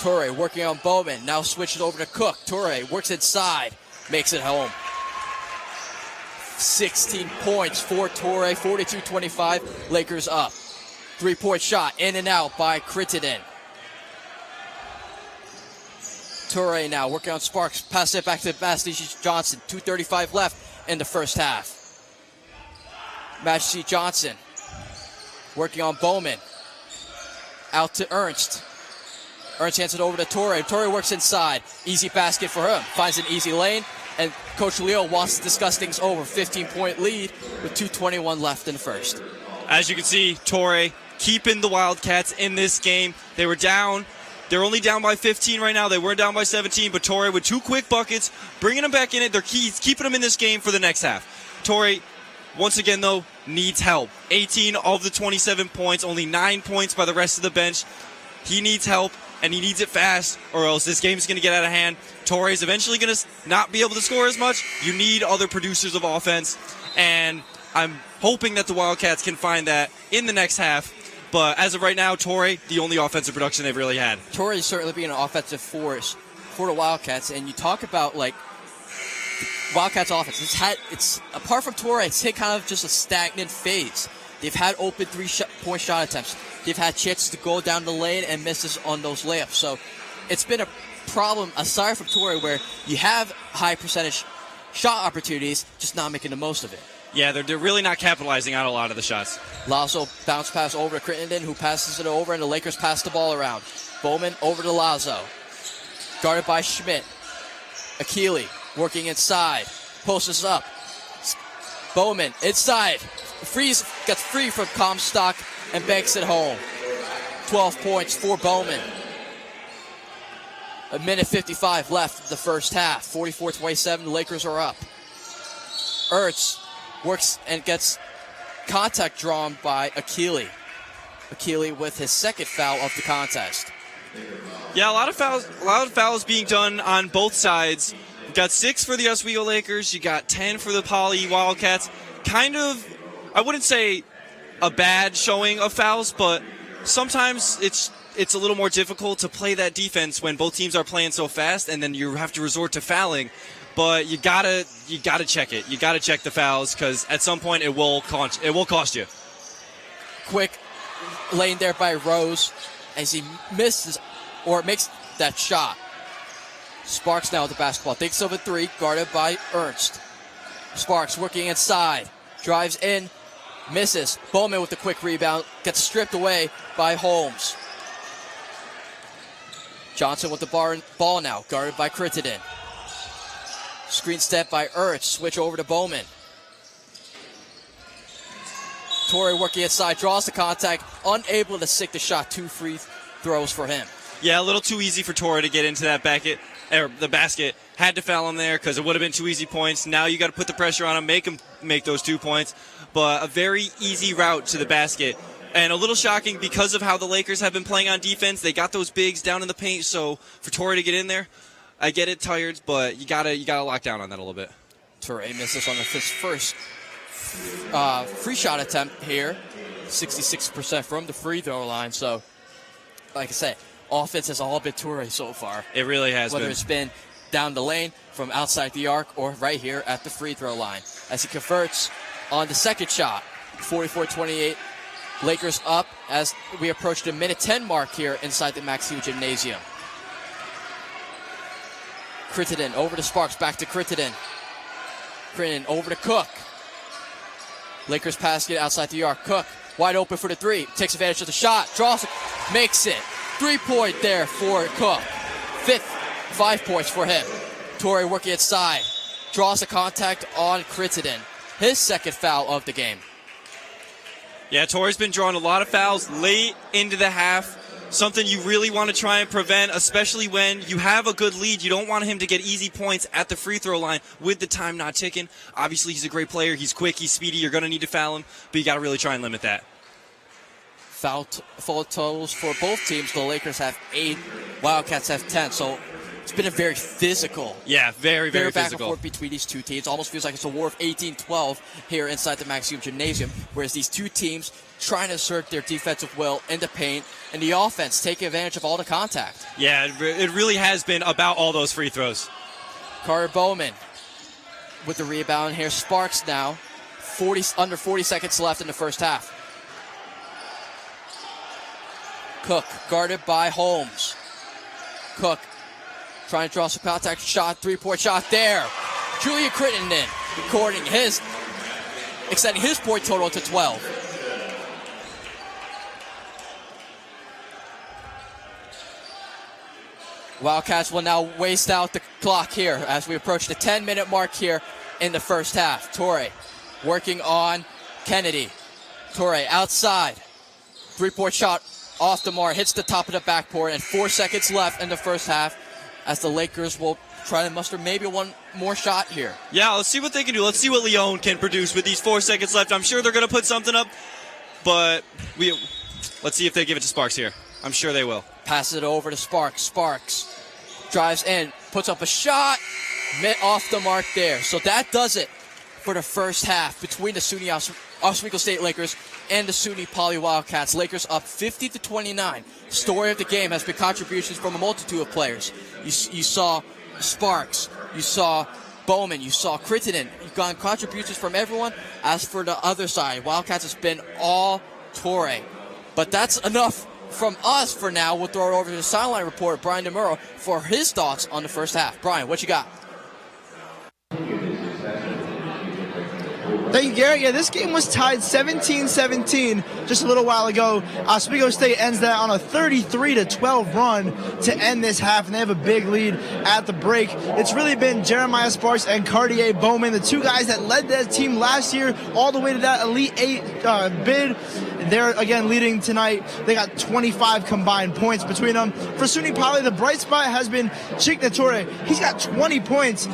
Torrey working on Bowman. Now switches over to Cook. Torrey works inside. Makes it home. 16 points for Torrey. 42-25. Lakers up. 3-point shot. In and out by Crittenden. Torrey now working on Sparks. Pass it back to Majesty Johnson. 2:35 left in the first half. Majesty Johnson working on Bowman. Out to Ernst. Ernst hands it over to Torrey. Torrey works inside. Easy basket for him. Finds an easy lane. And Coach Leo wants to discuss things over. 15-point lead with 2:21 left in the first. As you can see, Torrey keeping the Wildcats in this game. They were down. They're only down by 15 right now. They were down by 17, but Torrey with 2 quick buckets, bringing them back in it. They're keeping them in this game for the next half. Torrey, once again, though, needs help. 18 of the 27 points, only 9 points by the rest of the bench. He needs help, and he needs it fast, or else this game's going to get out of hand. Torrey's eventually going to not be able to score as much. You need other producers of offense, and I'm hoping that the Wildcats can find that in the next half. But as of right now, Torrey, the only offensive production they've really had. Torrey is certainly being an offensive force for the Wildcats, and you talk about like Wildcats offense. It's apart from Torrey, it's hit kind of just a stagnant phase. They've had open 3-point shot attempts. They've had chances to go down the lane and misses on those layups. So it's been a problem aside from Torrey where you have high percentage shot opportunities, just not making the most of it. Yeah, they're really not capitalizing on a lot of the shots. Lazo bounce pass over to Crittenden, who passes it over, and the Lakers pass the ball around. Bowman over to Lazo. Guarded by Schmidt. Akili working inside. Posts up. Bowman inside. Gets free from Comstock and banks it home. 12 points for Bowman. 1:55 left in the first half. 44-27, the Lakers are up. Ertz works and gets contact drawn by Akili. Akili with his second foul of the contest. Yeah, a lot of fouls being done on both sides. You got 6 for the Oswego Lakers. You got 10 for the Poly Wildcats. Kind of, I wouldn't say a bad showing of fouls, but sometimes it's a little more difficult to play that defense when both teams are playing so fast, and then you have to resort to fouling. But you gotta check it. You gotta check the fouls because at some point it will cost you. Quick lane there by Rose as he misses or makes that shot. Sparks now with the basketball. Thinks of a 3, guarded by Ernst. Sparks working inside, drives in, misses. Bowman with the quick rebound, gets stripped away by Holmes. Johnson with the ball now, guarded by Crittenden. Screen step by Ernst. Switch over to Bowman. Torrey working inside, draws the contact, unable to sink the shot. 2 free throws for him. Yeah, a little too easy for Torrey to get into that the basket. Had to foul him there because it would have been 2 easy points. Now you got to put the pressure on him, make those 2 points. But a very easy route to the basket. And a little shocking because of how the Lakers have been playing on defense. They got those bigs down in the paint, so for Torrey to get in there, I get it, tired, but you gotta lock down on that a little bit. Torrey misses on his first free shot attempt here. 66% from the free throw line. So, like I said, offense has all been Torrey so far. It really has Whether been. it's been down the lane, from outside the arc, or right here at the free throw line. As he converts on the second shot. 44-28. Lakers up as we approach the minute 10 mark here inside the Max Ziel Gymnasium. Crittenden over to Sparks, back to Crittenden. Crittenden over to Cook. Lakers pass it outside the arc. Cook wide open for the 3. Takes advantage of the shot. Draws, makes it. 3-point there for Cook. 5 points for him. Torrey working inside. Draws a contact on Crittenden. His second foul of the game. Yeah, Torrey's been drawing a lot of fouls late into the half. Something you really want to try and prevent, especially when you have a good lead. You don't want him to get easy points at the free throw line with the time not ticking. Obviously, he's a great player. He's quick. He's speedy. You're going to need to foul him, but you got to really try and limit that. Foul totals for both teams. The Lakers have 8. Wildcats have 10. So It's been a very physical. Yeah, very back physical. and forth between these two teams. Almost feels like it's a war of 18-12 here inside the Maxium Gymnasium, whereas these two teams trying to assert their defensive will in the paint and the offense taking advantage of all the contact. Yeah, it really has been about all those free throws. Carter Bowman with the rebound here. Sparks now. Under 40 seconds left in the first half. Cook guarded by Holmes. Cook trying to draw some contact shot, 3-point shot there. Julian Crittenden extending his point total to 12. Wildcats will now waste out the clock here as we approach the 10-minute mark here in the first half. Torre working on Kennedy. Torre outside. 3-point shot off the mark, hits the top of the backboard, and 4 seconds left in the first half as the Lakers will try to muster maybe one more shot here. Yeah, let's see what they can do. Let's see what Lyon can produce with these 4 seconds left. I'm sure they're going to put something up, but let's see if they give it to Sparks here. I'm sure they will. Passes it over to Sparks. Sparks drives in, puts up a shot, off the mark there. So that does it for the first half between the SUNY Oswego State Lakers and the SUNY Poly Wildcats. Lakers up 50-29. Story of the game has been contributions from a multitude of players. You saw Sparks, you saw Bowman, you saw Crittenden. You've gotten contributions from everyone. As for the other side, Wildcats has been all Torre. But that's enough from us for now. We'll throw it over to the sideline reporter, Brian DeMuro, for his thoughts on the first half. Brian, what you got? Thank you, Garrett. Yeah, this game was tied 17-17 just a little while ago. Oswego State ends that on a 33-12 run to end this half, and they have a big lead at the break. It's really been Jeremiah Sparks and Cartier Bowman, the two guys that led that team last year all the way to that Elite 8 bid. They're, again, leading tonight. They got 25 combined points between them. For SUNY Poly, the bright spot has been Chick Nature. He's got 20 points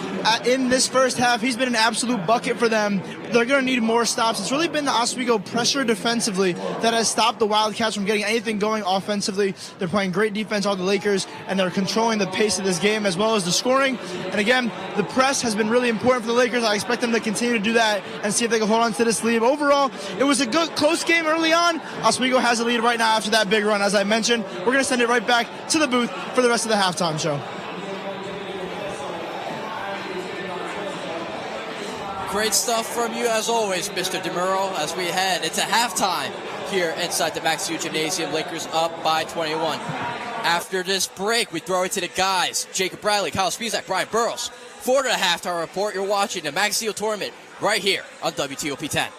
in this first half. He's been an absolute bucket for them. They're going to need more stops. It's really been the Oswego pressure defensively that has stopped the Wildcats from getting anything going offensively. They're playing great defense on the Lakers, and they're controlling the pace of this game as well as the scoring. And again, the press has been really important for the Lakers. I expect them to continue to do that and see if they can hold on to this lead. Overall, it was a good, close game early on. Oswego has a lead right now after that big run. As I mentioned, we're going to send it right back to the booth for the rest of the halftime show. Great stuff from you as always, Mr. DeMuro, as we head into halftime here inside the Maxiu Gymnasium. Lakers up by 21. After this break, we throw it to the guys. Jacob Bradley, Kyle Spizak, Brian Burrows. For the halftime report, you're watching the Maxiu Tournament right here on WTOP 10.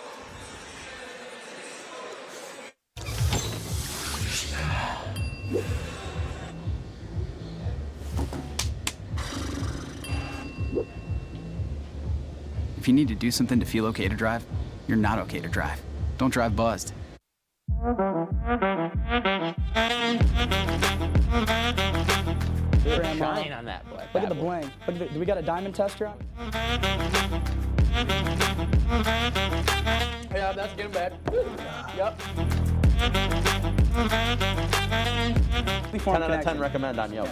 If you need to do something to feel okay to drive, you're not okay to drive. Don't drive buzzed. Shine on that black. Look at the bling. Do we got a diamond tester on? Yeah, that's getting bad. Yep. 10 out of 10 recommend on Yelp.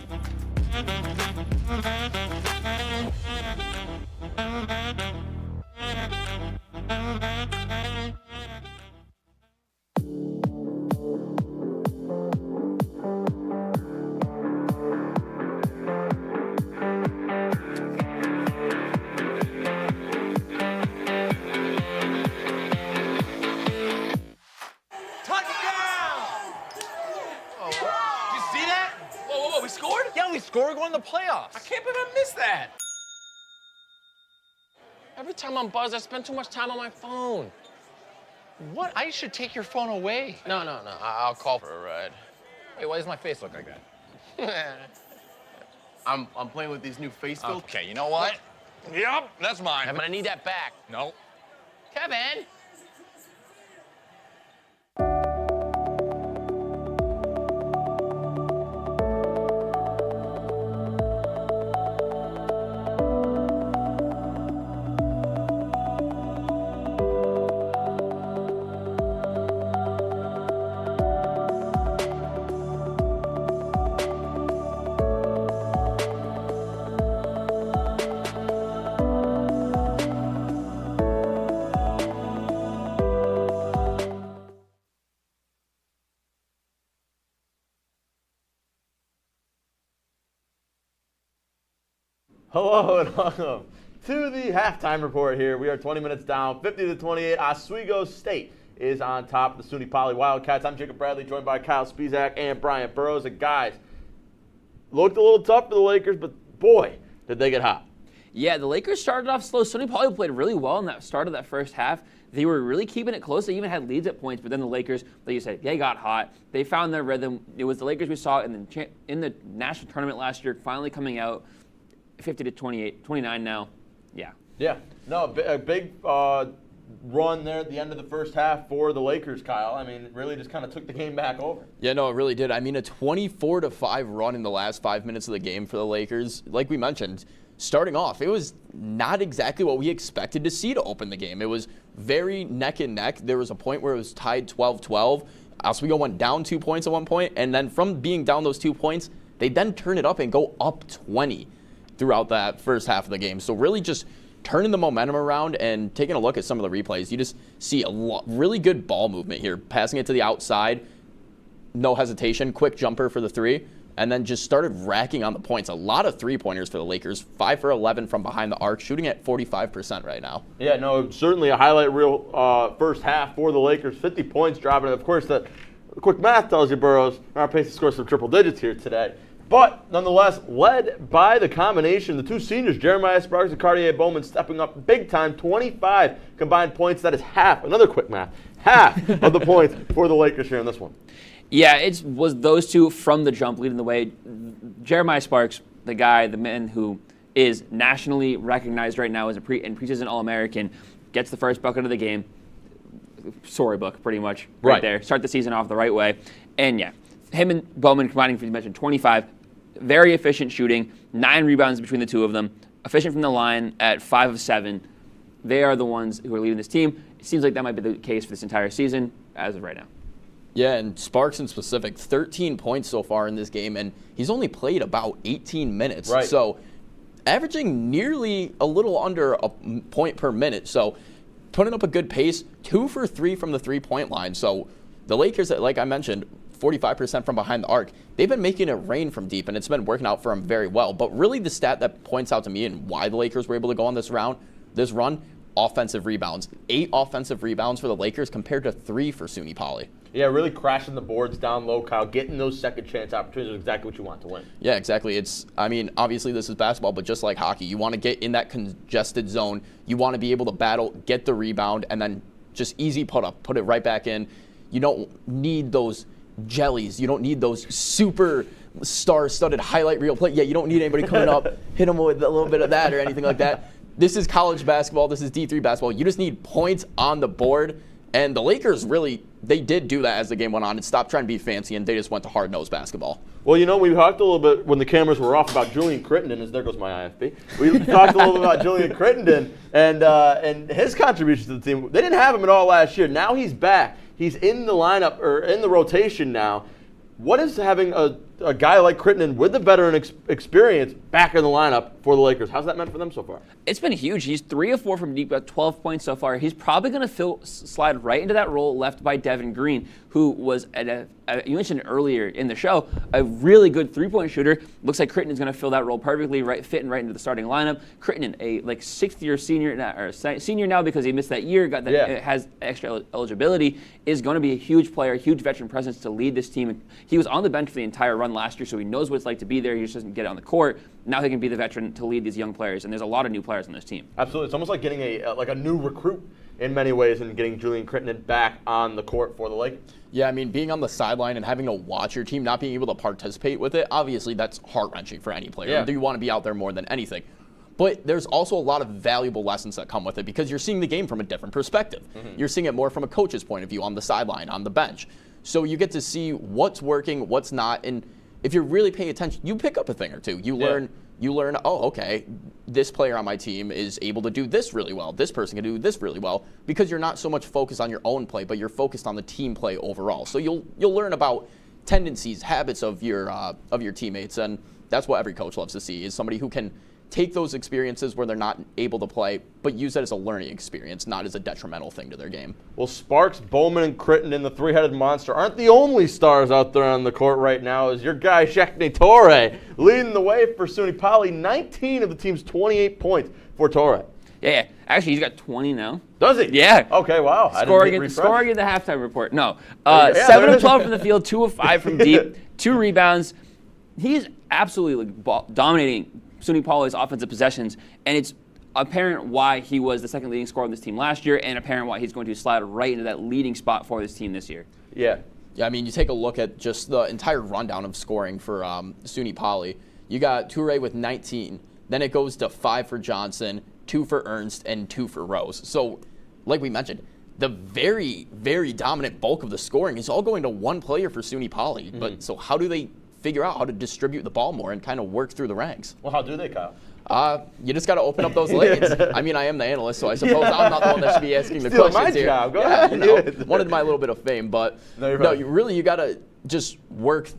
Scoring going to the playoffs. I can't believe I missed that. Every time I'm buzzed, I spend too much time on my phone. What? I should take your phone away. No. I'll call for a ride. Wait, why does my face look like that? I'm playing with these new face filters. Okay, you know what? Yep, that's mine. Kevin, I need that back. No. Kevin! Hello and welcome to the halftime report here. We are 20 minutes down, 50-28. Oswego State is on top of the SUNY Poly Wildcats. I'm Jacob Bradley, joined by Kyle Spizak and Brian Burrows. And guys, looked a little tough for the Lakers, but boy, did they get hot. Yeah, the Lakers started off slow. SUNY Poly played really well in that start of that first half. They were really keeping it close. They even had leads at points, but then the Lakers, like you said, they got hot. They found their rhythm. It was the Lakers we saw in the national tournament last year, finally coming out 50-28, 29 now. Yeah. Yeah. No, a big run there at the end of the first half for the Lakers, Kyle. I mean, it really just kind of took the game back over. Yeah, no, it really did. I mean, a 24-5 run in the last 5 minutes of the game for the Lakers. Like we mentioned, starting off, it was not exactly what we expected to see to open the game. It was very neck and neck. There was a point where it was tied 12-12. Oswego went down 2 points at one point, and then from being down those 2 points, they then turn it up and go up 20 throughout that first half of the game. So really just turning the momentum around and taking a look at some of the replays, you just see a really good ball movement here, passing it to the outside, no hesitation, quick jumper for the three, and then just started racking on the points. A lot of three-pointers for the Lakers, 5 for 11 from behind the arc, shooting at 45% right now. Yeah, no, certainly a highlight reel first half for the Lakers, 50 points dropping. Of course, the quick math tells you Burrows are on pace to score some triple digits here today. But nonetheless, led by the combination, the two seniors, Jeremiah Sparks and Cartier Bowman, stepping up big time, 25 combined points. That is half, another quick math, half of the points for the Lakers here in this one. Yeah, it was those two from the jump leading the way. Jeremiah Sparks, the man who is nationally recognized right now as a preseason All-American, gets the first bucket of the game. Storybook, pretty much, right there. Start the season off the right way. And yeah, him and Bowman combining, as you mentioned, 25. Very efficient shooting, 9 rebounds between the two of them. Efficient from the line at 5 of 7. They are the ones who are leading this team. It seems like that might be the case for this entire season as of right now. Yeah, and Sparks in specific, 13 points so far in this game, and he's only played about 18 minutes. Right. So averaging nearly a little under a point per minute. So putting up a good pace, 2 for 3 from the three-point line. So the Lakers, like I mentioned, 45% from behind the arc. They've been making it rain from deep, and it's been working out for them very well. But really the stat that points out to me and why the Lakers were able to go on this run, offensive rebounds. 8 offensive rebounds for the Lakers compared to 3 for SUNY Poly. Yeah, really crashing the boards down low, Kyle. Getting those second chance opportunities is exactly what you want to win. Yeah, exactly. Obviously this is basketball, but just like hockey, you want to get in that congested zone. You want to be able to battle, get the rebound, and then just easy put up, put it right back in. You don't need those jellies. You don't need those super star-studded highlight reel play. Yeah, you don't need anybody coming up, hit them with a little bit of that or anything like that. This is college basketball. This is D3 basketball. You just need points on the board. And the Lakers really, they did do that as the game went on and stopped trying to be fancy, and they just went to hard-nosed basketball. Well, you know, we talked a little bit when the cameras were off about Julian Crittenden, as there goes my IFB. We talked a little bit about Julian Crittenden and his contributions to the team. They didn't have him at all last year. Now he's back. He's in the lineup, or in the rotation now. What is having a guy like Crittenden with the veteran experience back in the lineup for the Lakers? How's that meant for them so far? It's been huge. He's 3 of 4 from deep, got 12 points so far. He's probably going to slide right into that role left by Devin Green, who was, you mentioned earlier in the show, a really good three-point shooter. Looks like Crittenden's going to fill that role perfectly, fitting right into the starting lineup. Crittenden, a sixth-year senior, or senior now because he missed that year, has extra eligibility, is going to be a huge player, huge veteran presence to lead this team. He was on the bench for the entire run last year, so he knows what it's like to be there. He just doesn't get it on the court. Now he can be the veteran to lead these young players, and there's a lot of new players on this team. Absolutely. It's almost like getting a new recruit in many ways and getting Julian Crittenden back on the court for the Lakers. Yeah, I mean, being on the sideline and having to watch your team, not being able to participate with it, obviously that's heart-wrenching for any player. Yeah. You want to be out there more than anything. But there's also a lot of valuable lessons that come with it because you're seeing the game from a different perspective. Mm-hmm. You're seeing it more from a coach's point of view on the sideline, on the bench. So you get to see what's working, what's not, and if you really pay attention, you pick up a thing or two. You learn, oh, okay, this player on my team is able to do this really well. This person can do this really well because you're not so much focused on your own play, but you're focused on the team play overall. So you'll learn about tendencies, habits of your teammates, and that's what every coach loves to see is somebody who can take those experiences where they're not able to play, but use that as a learning experience, not as a detrimental thing to their game. Well, Sparks, Bowman, and Crittenden, the three-headed monster, aren't the only stars out there on the court right now, as your guy, Shekne Torre, leading the way for SUNY Poly. 19 of the team's 28 points for Torre. Yeah. Actually, he's got 20 now. Does he? Yeah. Okay, wow. Scoring in the halftime report. No. 7 of 12 from the field, 2 of 5 from deep, 2 rebounds. He's absolutely dominating SUNY Poly's offensive possessions, and it's apparent why he was the second leading scorer on this team last year, and apparent why he's going to slide right into that leading spot for this team this year. Yeah. Yeah, I mean, you take a look at just the entire rundown of scoring for SUNY Poly. You got Toure with 19. Then it goes to 5 for Johnson, 2 for Ernst, and 2 for Rose. So, like we mentioned, the very, very dominant bulk of the scoring is all going to one player for SUNY Poly. But so how do they figure out how to distribute the ball more and kind of work through the ranks? Well, how do they, Kyle? You just got to open up those lanes. I mean, I am the analyst, so I suppose I'm not the one that should be asking the questions my here. Job. Go ahead. You know, wanted my little bit of fame, but no, you got to just work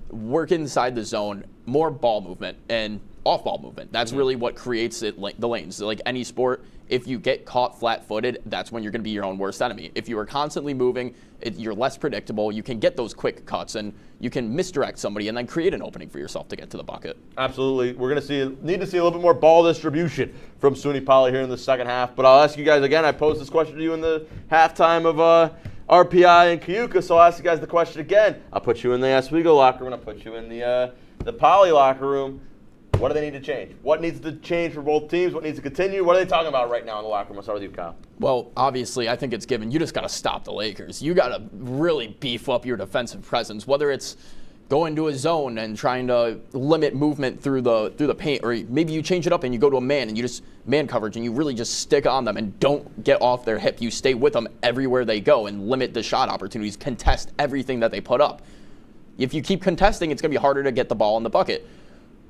inside the zone, more ball movement and off-ball movement. That's really what creates the lanes. Like any sport, if you get caught flat-footed, that's when you're going to be your own worst enemy. If you are constantly moving, you're less predictable. You can get those quick cuts, and you can misdirect somebody and then create an opening for yourself to get to the bucket. Absolutely. We're going to need to see a little bit more ball distribution from SUNY Poly here in the second half. But I'll ask you guys again. I posed this question to you in the halftime of RPI and Cayuga, so I'll ask you guys the question again. I'll put you in the Oswego locker room, and I'll put you in the Poly locker room. What do they need to change? What needs to change for both teams? What needs to continue? What are they talking about right now in the locker room? I'll start with you, Kyle. Well, obviously, I think it's given. You just got to stop the Lakers. You got to really beef up your defensive presence, whether it's going to a zone and trying to limit movement through the paint, or maybe you change it up and you go to a man and you just man coverage and you really just stick on them and don't get off their hip. You stay with them everywhere they go and limit the shot opportunities, contest everything that they put up. If you keep contesting, it's going to be harder to get the ball in the bucket.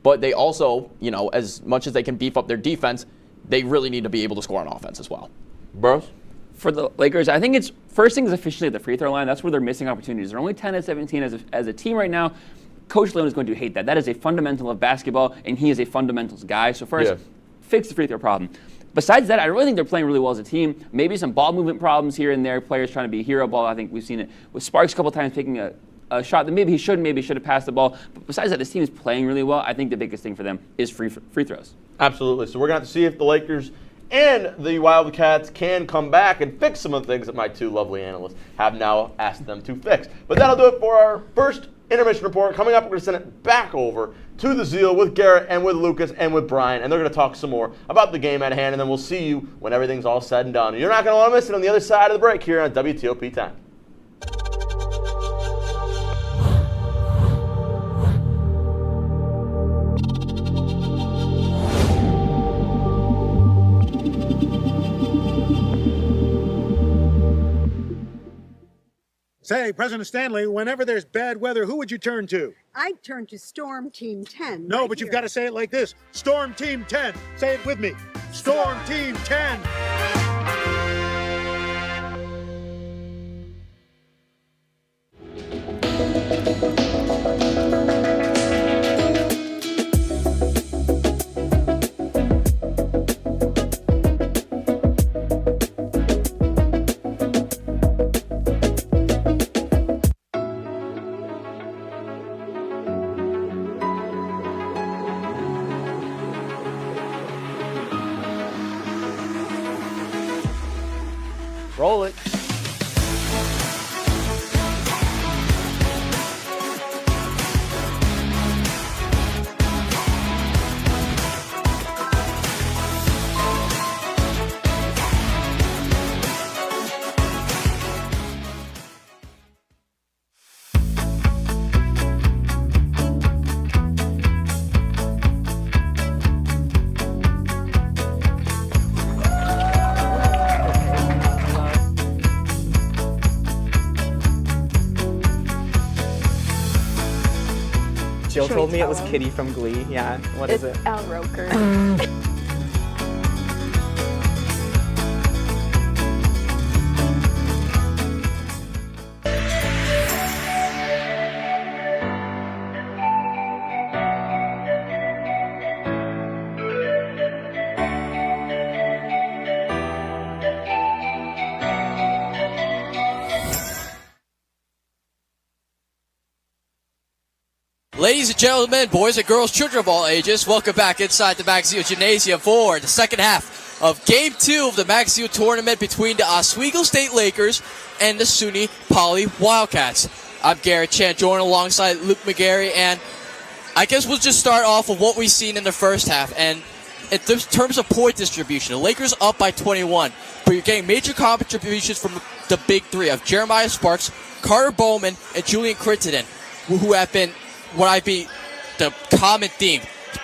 But they also, as much as they can beef up their defense, they really need to be able to score on offense as well. Bros? For the Lakers, I think it's first thing is officially at the free throw line. That's where they're missing opportunities. They're only 10 of 17 as a team right now. Coach Leone is going to hate that. That is a fundamental of basketball, and he is a fundamentals guy. So first, fix the free throw problem. Besides that, I really think they're playing really well as a team. Maybe some ball movement problems here and there, players trying to be hero ball. I think we've seen it with Sparks a couple times taking a shot that maybe he should have passed the ball. But besides that, this team is playing really well. I think the biggest thing for them is free throws. Absolutely. So we're going to have to see if the Lakers and the Wildcats can come back and fix some of the things that my two lovely analysts have now asked them to fix. But that'll do it for our first intermission report. Coming up, we're going to send it back over to the Ziel with Garrett and with Lucas and with Brian, and they're going to talk some more about the game at hand, and then we'll see you when everything's all said and done. You're not going to want to miss it on the other side of the break here on WTOP Time. Say, President Stanley, whenever there's bad weather, who would you turn to? I'd turn to Storm Team 10. No, but you've got to say it like this. Storm Team 10. Say it with me. Storm Team 10. Roll it. Jill told me it was Kitty from Glee. Yeah, what is it? It's Al Roker. Ladies and gentlemen, boys and girls, children of all ages, welcome back inside the Max Ziel Gymnasium for the second half of Game 2 of the Max Ziel tournament between the Oswego State Lakers and the SUNY Poly Wildcats. I'm Garrett Chan, joined alongside Luke McGarry, and I guess we'll just start off with what we've seen in the first half. And in terms of point distribution, the Lakers up by 21, but you're getting major contributions from the big three of Jeremiah Sparks, Carter Bowman, and Julian Crittenden, who have been the common theme,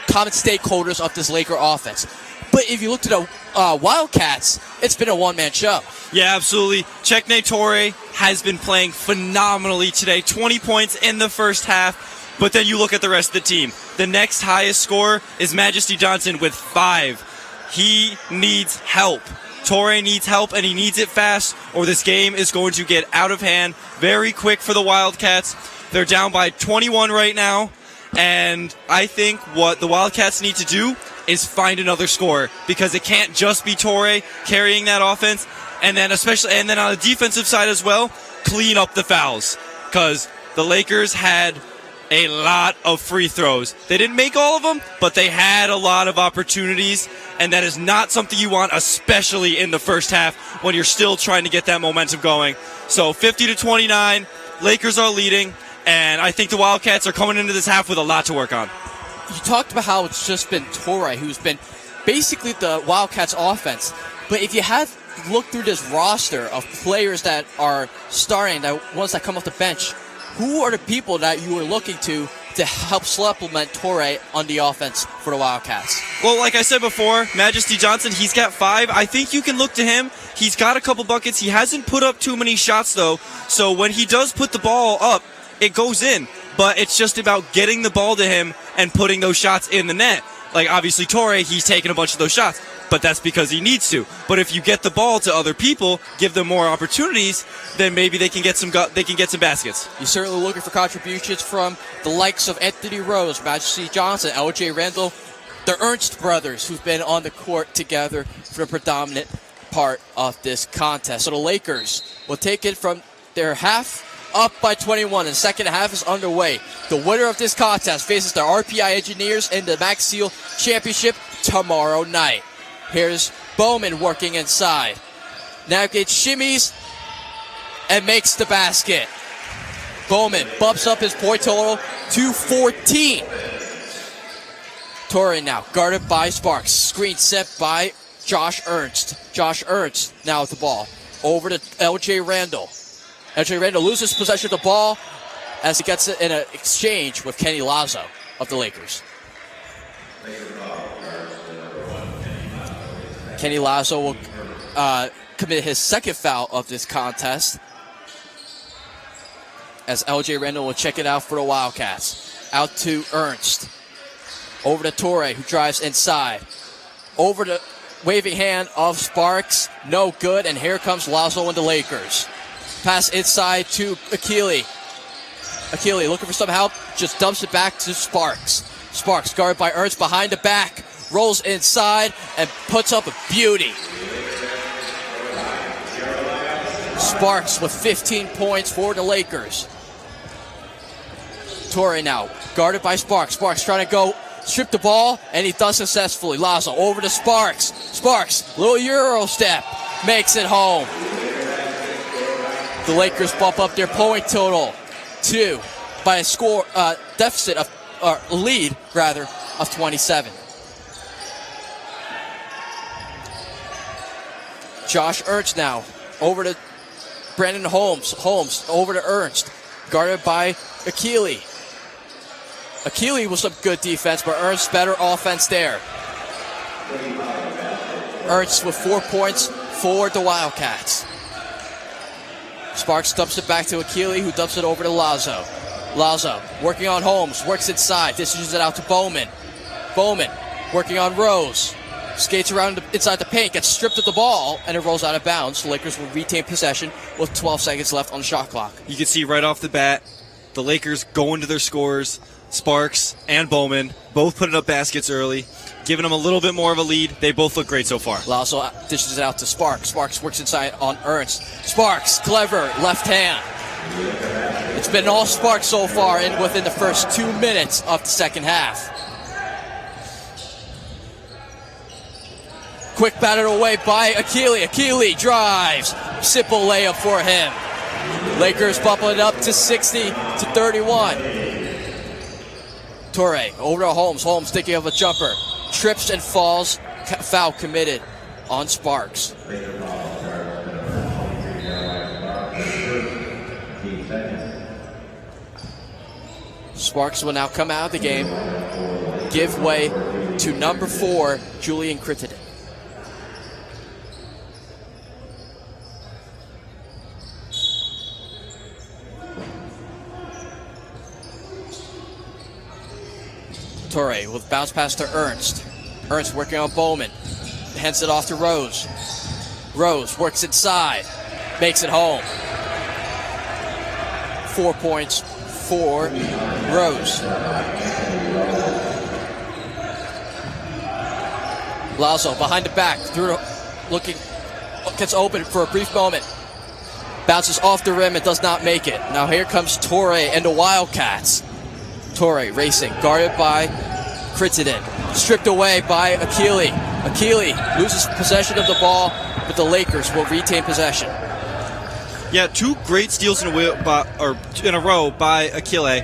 common stakeholders of this Laker offense. But if you look at the Wildcats, it's been a one-man show. Yeah, absolutely. Cheikhne Toure has been playing phenomenally today. 20 points in the first half. But then you look at the rest of the team. The next highest scorer is Majesty Johnson with 5. He needs help. Toure needs help, and he needs it fast, or this game is going to get out of hand very quick for the Wildcats. They're down by 21 right now, and I think what the Wildcats need to do is find another scorer, because it can't just be Toure carrying that offense, and then on the defensive side as well, clean up the fouls, because the Lakers had a lot of free throws. They didn't make all of them, but they had a lot of opportunities, and that is not something you want, especially in the first half when you're still trying to get that momentum going. So 50-29, Lakers are leading, and I think the Wildcats are coming into this half with a lot to work on. You talked about how it's just been Toure who's been basically the Wildcats offense, but if you had looked through this roster of players that are starting, that ones that come off the bench, who are the people that you were looking to help supplement Toure on the offense for the Wildcats? Well, like I said before, Majesty Johnson, he's got 5. I think you can look to him. He's got a couple buckets. He hasn't put up too many shots, though, so when he does put the ball up, it goes in. But it's just about getting the ball to him and putting those shots in the net. Like, obviously, Toure, he's taking a bunch of those shots, but that's because he needs to. But if you get the ball to other people, give them more opportunities, then maybe they can get some baskets. You're certainly looking for contributions from the likes of Anthony Rose, Majesty Johnson, L.J. Randall, the Ernst brothers, who've been on the court together for the predominant part of this contest. So the Lakers will take it from their half up by 21, and the second half is underway. The winner of this contest faces the RPI Engineers in the Max Ziel Championship tomorrow night. Here's Bowman working inside. Navigate shimmies and makes the basket. Bowman bumps up his point total to 14. Toure now guarded by Sparks. Screen set by Josh Ernst. Josh Ernst now with the ball. Over to L.J. Randall. L.J. Randall loses possession of the ball as he gets it in an exchange with Kenny Lazo of the Lakers. Kenny Lazo will commit his second foul of this contest as L.J. Randall will check it out for the Wildcats. Out to Ernst. Over to Toure, who drives inside. Over to waving hand of Sparks. No good, and here comes Lazo and the Lakers. Pass inside to Akili. Akili looking for some help, just dumps it back to Sparks. Sparks guarded by Ernst behind the back. Rolls inside and puts up a beauty. Sparks with 15 points for the Lakers. Toure now, guarded by Sparks. Sparks trying to go strip the ball, and he does successfully. Lazo over to Sparks. Sparks, little Euro step, makes it home. The Lakers bump up their point total by a score deficit of, or lead rather, of 27. Josh Ernst now over to Brandon Holmes. Holmes over to Ernst, guarded by Akili. Akili with some good defense, but Ernst better offense there. Ernst with 4 points for the Wildcats. Sparks dumps it back to Akili, who dumps it over to Lazo. Lazo working on Holmes, works inside, dishes it out to Bowman. Bowman working on Rose. Skates around inside the paint, gets stripped of the ball, and it rolls out of bounds. The Lakers will retain possession with 12 seconds left on the shot clock. You can see right off the bat, the Lakers go into their scores. Sparks and Bowman both putting up baskets early, giving them a little bit more of a lead. They both look great so far. Lazo dishes it out to Sparks. Sparks works inside on Ernst. Sparks, clever, left hand. It's been all Sparks so far within the first 2 minutes of the second half. Quick batted away by Akili. Akili drives. Simple layup for him. Lakers bumping it up to 60-31. Torre over to Holmes. Holmes thinking of a jumper. Trips and falls. Foul committed on Sparks. Sparks will now come out of the game. Give way to number 4, Julian Crittenden. Torre with bounce pass to Ernst. Ernst working on Bowman. Hands it off to Rose. Rose works inside. Makes it home. 4 points for Rose. Lazo behind the back. Looking. Gets open for a brief moment. Bounces off the rim and does not make it. Now here comes Torre and the Wildcats. Torre racing, guarded by Crittenden. Stripped away by Akili. Akili loses possession of the ball, but the Lakers will retain possession. Yeah, 2 great steals in a row by Akili.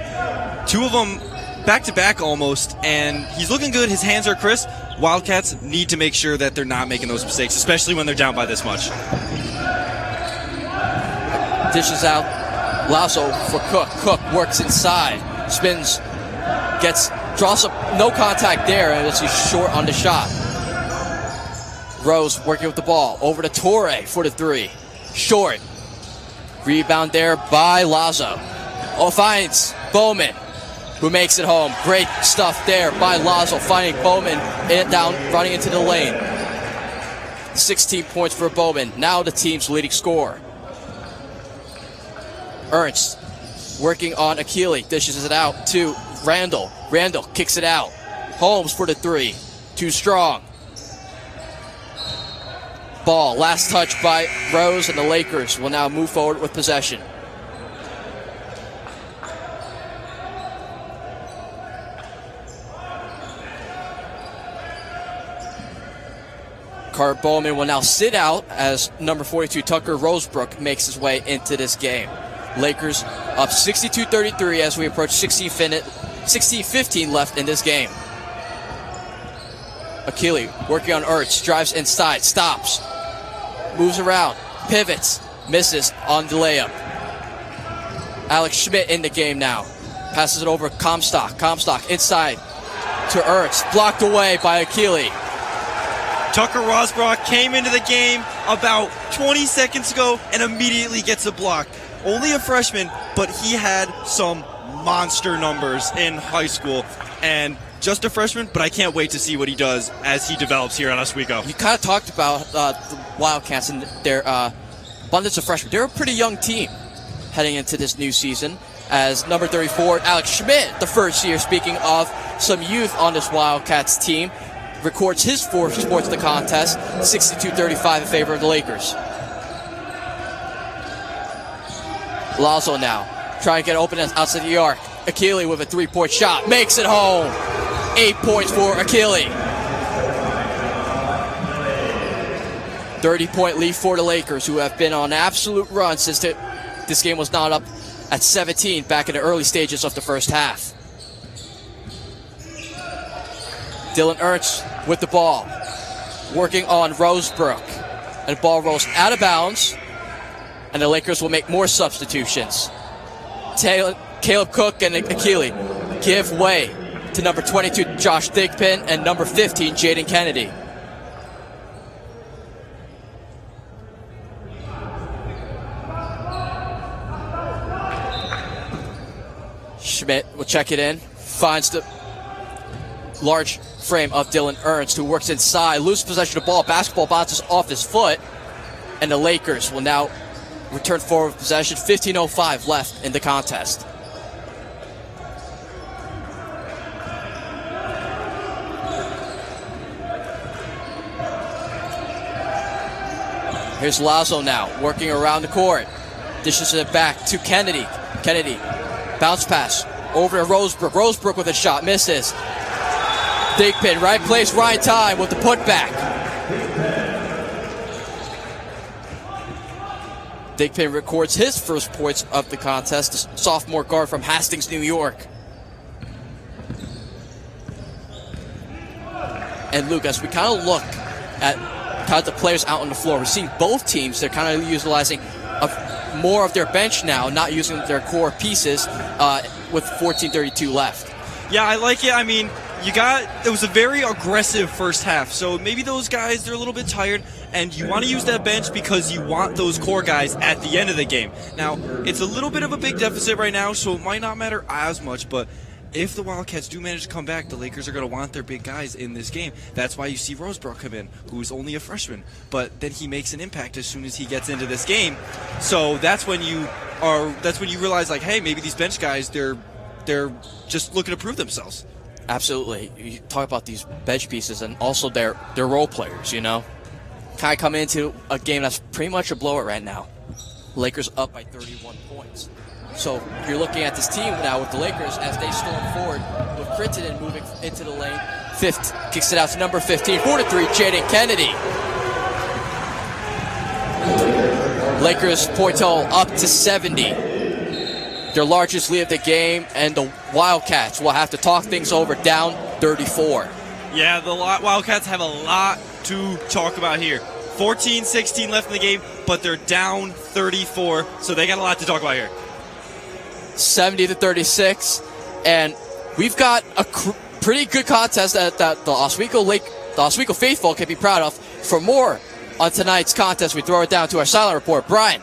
2 of them back-to-back almost, and he's looking good. His hands are crisp. Wildcats need to make sure that they're not making those mistakes, especially when they're down by this much. Dishes out. Lasso for Cook. Cook works inside. Spins. Draws up. No contact there, and he's short on the shot. Rose working with the ball. Over to Torre for the 3. Short. Rebound there by Lazo. Finds Bowman, who makes it home. Great stuff there by Lazo, finding Bowman running into the lane. 16 points for Bowman, now the team's leading scorer. Ernst working on Akili, dishes it out to Randall. Randall kicks it out. Holmes for the 3, too strong. Ball, last touch by Rose, and the Lakers will now move forward with possession. Carter Bowman will now sit out as number 42 Tucker Rosebrook makes his way into this game. Lakers up 62-33 as we approach 16-15 left in this game. Akili working on Ertz, drives inside, stops, moves around, pivots, misses on the layup. Alex Schmidt in the game now. Passes it over Comstock. Comstock inside to Ertz, blocked away by Akili. Tucker Rosebrook came into the game about 20 seconds ago and immediately gets a block. Only a freshman, but he had some monster numbers in high school. And just a freshman, but I can't wait to see what he does as he develops here at Oswego. You kind of talked about the Wildcats and their abundance of freshmen. They're a pretty young team heading into this new season, as number 34, Alex Schmidt, the first year, speaking of some youth on this Wildcats team, records his 4th sports of the contest, 62-35 in favor of the Lakers. Lazo now, trying to get open outside the arc. Akili with a 3-point shot, makes it home. 8 points for Akili. 30-point lead for the Lakers, who have been on an absolute run since this game was not up at 17 back in the early stages of the first half. Dylan Ernst with the ball, working on Rosebrook. And the ball rolls out of bounds, and the Lakers will make more substitutions. Caleb Cook and Akili give way to number 22, Josh Thigpen, and number 15, Jaden Kennedy. Schmidt will check it in, finds the large frame of Dylan Ernst, who works inside, loses possession of the ball, basketball bounces off his foot, and the Lakers will now return forward with possession. 15:05 left in the contest. Here's Lazo now, working around the court. Dishes it back to Kennedy. Kennedy, bounce pass over to Rosebrook. Rosebrook with a shot, misses. Thigpen, right place, right time with the putback. Thigpen records his first points of the contest, the sophomore guard from Hastings, New York. And Luke, as we kind of look at kind of the players out on the floor, we're seeing both teams, they're kind of utilizing more of their bench now, not using their core pieces with 14:32 left. Yeah, I like it. I mean, it was a very aggressive first half, so maybe those guys, they're a little bit tired, and you want to use that bench because you want those core guys at the end of the game. Now, it's a little bit of a big deficit right now, so it might not matter as much, but if the Wildcats do manage to come back, the Lakers are going to want their big guys in this game. That's why you see Rosebrook come in, who's only a freshman, but then he makes an impact as soon as he gets into this game. So that's when you realize, like, hey, maybe these bench guys, they're just looking to prove themselves. Absolutely. You talk about these bench pieces and also their role players, you know. Kind of come into a game that's pretty much a blowout right now. Lakers up by 31 points. So you're looking at this team now with the Lakers as they storm forward with Crittenden moving into the lane. Fifth kicks it out to number 15, 4-3, Jaden Kennedy. Lakers point total up to 70. Their largest lead of the game, and the Wildcats will have to talk things over, down 34. Yeah, the Wildcats have a lot to talk about here. 14-16 left in the game, but they're down 34, so they got a lot to talk about here. 70-36, and we've got a pretty good contest that the Oswego faithful can be proud of. For more on tonight's contest, we throw it down to our silent report, Brian.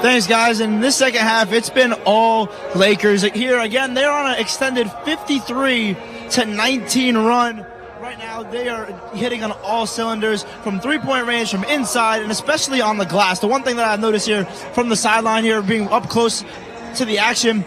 Thanks, guys. In this second half, it's been all Lakers. Here again, they're on an extended 53-19 run. Right now, they are hitting on all cylinders from three-point range, from inside, and especially on the glass. The one thing that I've noticed here from the sideline here, being up close to the action,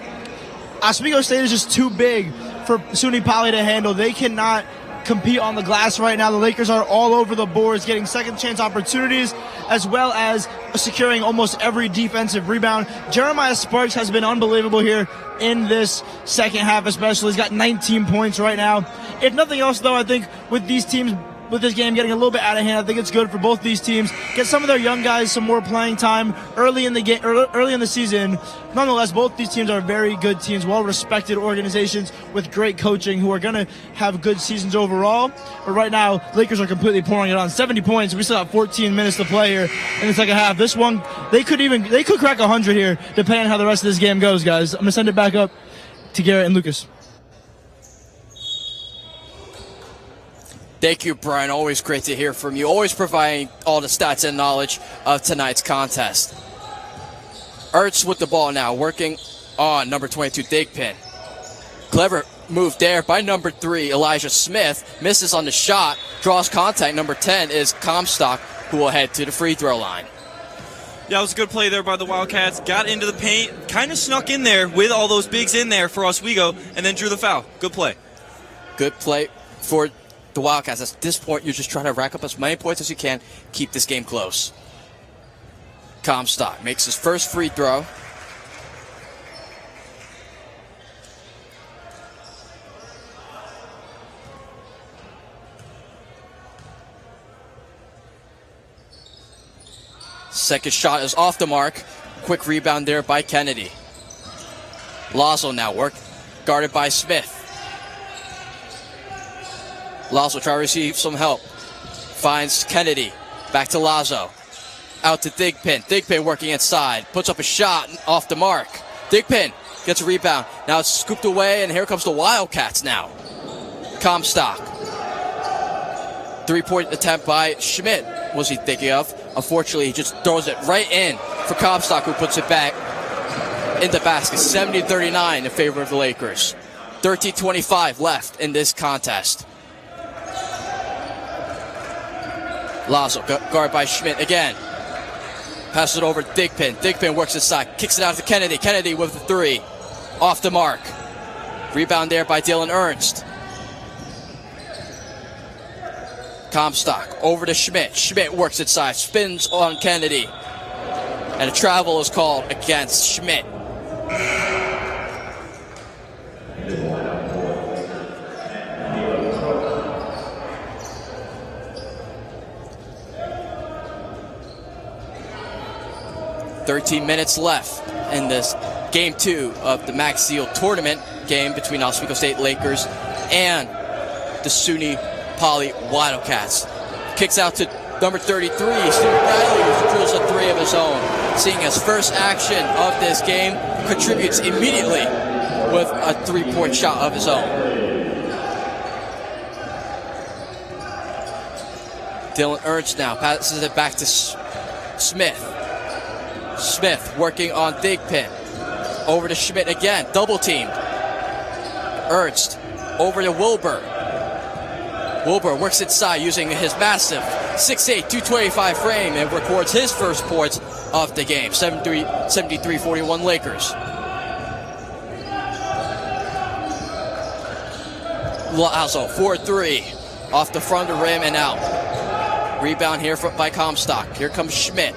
Oswego State is just too big for SUNY Poly to handle. They cannot compete on the glass right now. The Lakers are all over the boards, getting second chance opportunities, as well as securing almost every defensive rebound. Jeremiah Sparks has been unbelievable here in this second half, especially. He's got 19 points right now. If nothing else, though, I think with these teams, with this game getting a little bit out of hand, I think it's good for both these teams. Get some of their young guys some more playing time early in the game, early in the season. Nonetheless, both these teams are very good teams, well-respected organizations with great coaching who are going to have good seasons overall. But right now, Lakers are completely pouring it on. 70 points. We still have 14 minutes to play here in the second half. This one, they could crack 100 here, depending on how the rest of this game goes, guys. I'm going to send it back up to Garrett and Lucas. Thank you, Brian. Always great to hear from you. Always providing all the stats and knowledge of tonight's contest. Ertz with the ball now, working on number 22, Thigpen. Clever move there by number 3, Elijah Smith. Misses on the shot, draws contact. Number 10 is Comstock, who will head to the free throw line. Yeah, it was a good play there by the Wildcats. Got into the paint, kind of snuck in there with all those bigs in there for Oswego, and then drew the foul. Good play. Good play for the Wildcats. At this point, you're just trying to rack up as many points as you can, keep this game close. Comstock makes his first free throw. Second shot is off the mark. Quick rebound there by Kennedy. Lazo now guarded by Smith. Lazo try to receive some help. Finds Kennedy. Back to Lazo. Out to Thigpen. Thigpen working inside. Puts up a shot off the mark. Thigpen gets a rebound. Now it's scooped away, and here comes the Wildcats now. Comstock. Three-point attempt by Schmidt was he thinking of. Unfortunately, he just throws it right in for Comstock, who puts it back in the basket. 70-39 in favor of the Lakers. 13:25 left in this contest. Lazo, guarded by Schmidt again. Passes it over to Thigpen. Thigpen works inside, kicks it out to Kennedy. Kennedy with the three. Off the mark. Rebound there by Dylan Ernst. Comstock over to Schmidt. Schmidt works inside, spins on Kennedy. And a travel is called against Schmidt. "13 minutes left in this Game 2 of the Max Ziel tournament game between Oswego State Lakers and the SUNY Poly Wildcats. Kicks out to number 33, Stephen Bradley, who drills a three of his own. Seeing his first action of this game, contributes immediately with a three-point shot of his own. Dylan Ernst now passes it back to Smith. Smith working on Thigpen. Over to Schmidt again, double teamed. Ernst over to Wilbur. Wilbur works inside using his massive 6'8", 225 frame and records his first points of the game. 73-41 Lakers. Lazo, 4-3, off the front of the rim and out. Rebound here by Comstock. Here comes Schmidt.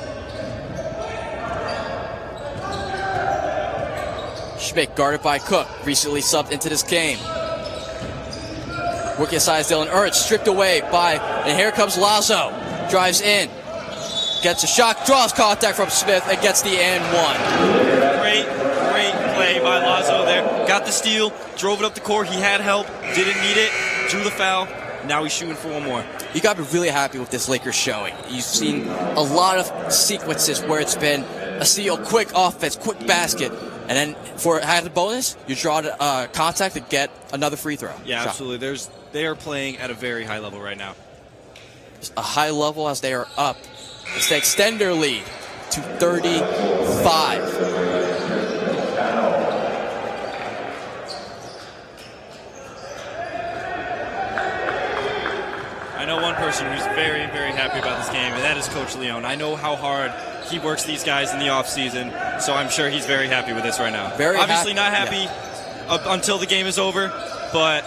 Schmidt guarded by Cook, recently subbed into this game. Working inside Dylan Ernst, stripped away and here comes Lazo. Drives in, gets a shot, draws contact from Smith, and gets the and one. Great play by Lazo there. Got the steal, drove it up the court. He had help, didn't need it, drew the foul. Now he's shooting for one more. You got to be really happy with this Lakers showing. You've seen a lot of sequences where it's been a steal, quick offense, quick basket, and then for added bonus, you draw contact to get another free throw. Yeah, shot. absolutely. They are playing at a very high level right now. A high level as they are up. As they extend their lead to 35. I know one person who's very, very happy about this game, and that is Coach Leone. I know how hard he works these guys in the offseason, so I'm sure he's very happy with this right now. Obviously not happy until the game is over, but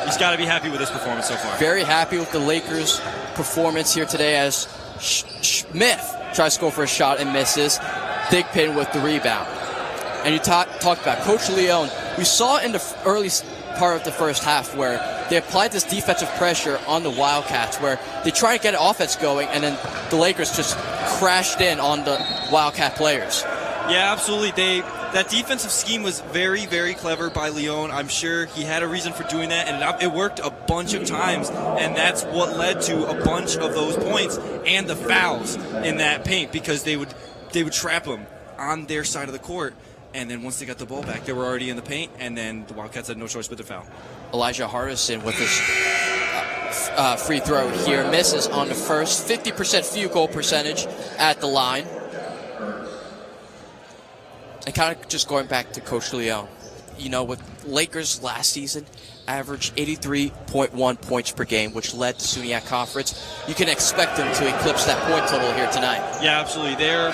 he's got to be happy with his performance so far. Very happy with the Lakers' performance here today as Smith tries to go for a shot and misses. Thigpen with the rebound. And you talked about Coach Leone. We saw in the early part of the first half where they applied this defensive pressure on the Wildcats where they try to get an offense going and then the Lakers just crashed in on the Wildcat players. Yeah, absolutely. That defensive scheme was very, very clever by Leone. I'm sure he had a reason for doing that, and it worked a bunch of times, and that's what led to a bunch of those points and the fouls in that paint because they would trap them on their side of the court. And then once they got the ball back, they were already in the paint, and then the Wildcats had no choice but to foul. Elijah Hardison with his free throw here. Misses on the first. 50% field goal percentage at the line. And kind of just going back to Coach Leone. You know, with Lakers last season, averaged 83.1 points per game, which led the SUNY Conference. You can expect them to eclipse that point total here tonight. Yeah, absolutely. Their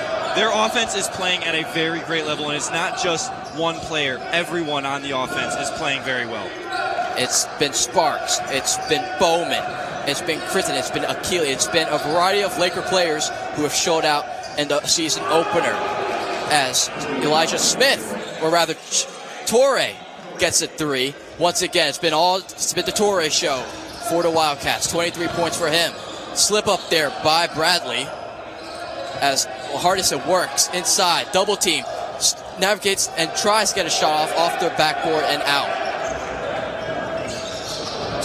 offense is playing at a very great level, and it's not just one player. Everyone on the offense is playing very well. It's been Sparks. It's been Bowman. It's been Critton. It's been Akili. It's been a variety of Laker players who have showed out in the season opener. As Elijah Smith, or rather Torre, gets a three. Once again, it's been the Torre show for the Wildcats. 23 points for him. Slip up there by Bradley as Hardison works inside. Double team. Navigates and tries to get a shot off the backboard and out.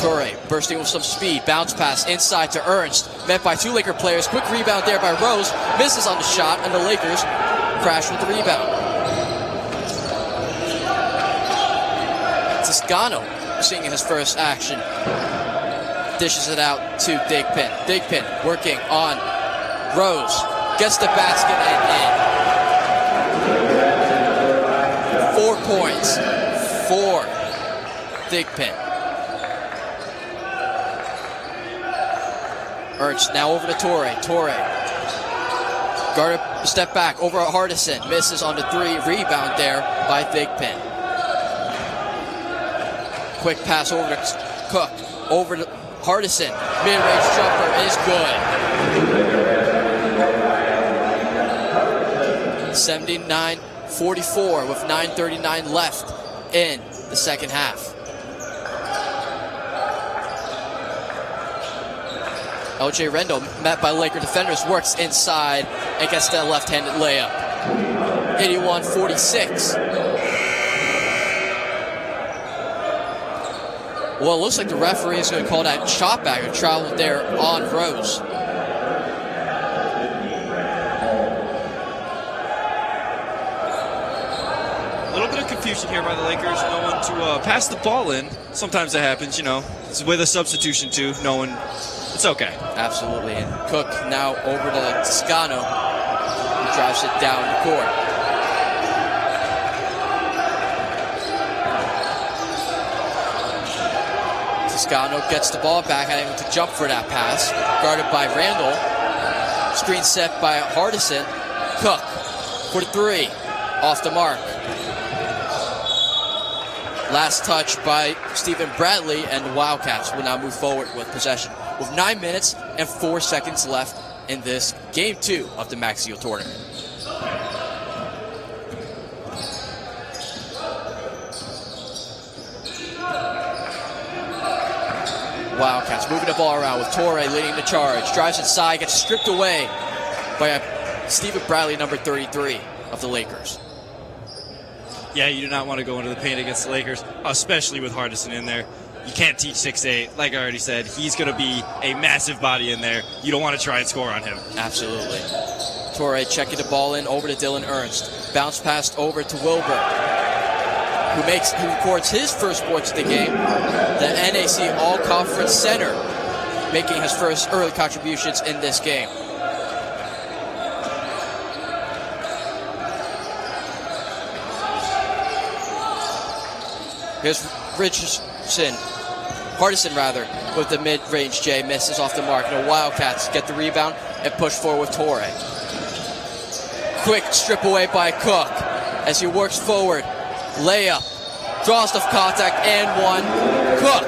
Torre bursting with some speed. Bounce pass inside to Ernst. Met by two Laker players. Quick rebound there by Rose. Misses on the shot, and the Lakers crash with the rebound. Toscano seeing his first action. Dishes it out to Thigpen. Thigpen working on Rose. Gets the basket and in. 4 points for Thigpen. Ernst now over to Torre. Torre. Guarded, step back over at Hardison. Misses on the three. Rebound there by Thigpen. Quick pass over to Cook. Over to Hardison. Mid-range jumper is good. 79-44 with 9:39 left in the second half. LJ Rendo, met by Laker defenders, works inside and gets that left-handed layup. 81-46. Well, it looks like the referee is going to call that shot back and travel there on Rose. A little bit of confusion here by the Lakers. No one to pass the ball in. Sometimes that happens, you know. It's with a substitution too. No one. It's okay. Absolutely. And Cook now over to Toscano, who drives it down the court. Toscano gets the ball back, having to jump for that pass. Guarded by Randall. Screen set by Hardison. Cook for the three. Off the mark. Last touch by Stephen Bradley, and the Wildcats will now move forward with possession with 9 minutes and 4 seconds left in this Game 2 of the Max Ziel tournament. Wildcats moving the ball around with Torre leading the charge. Drives inside, gets stripped away by Stephen Bradley, number 33 of the Lakers. Yeah, you do not want to go into the paint against the Lakers, especially with Hardison in there. You can't teach 6'8". Like I already said, he's going to be a massive body in there. You don't want to try and score on him. Absolutely. Torre checking the ball in over to Dylan Ernst. Bounce passed over to Wilbur, who records his first points of the game. The NAC All-Conference center making his first early contributions in this game. Here's Hardison with the mid-range J, misses off the mark. And the Wildcats get the rebound and push forward with Torre. Quick strip away by Cook as he works forward. Layup, draws the contact, and one. Cook,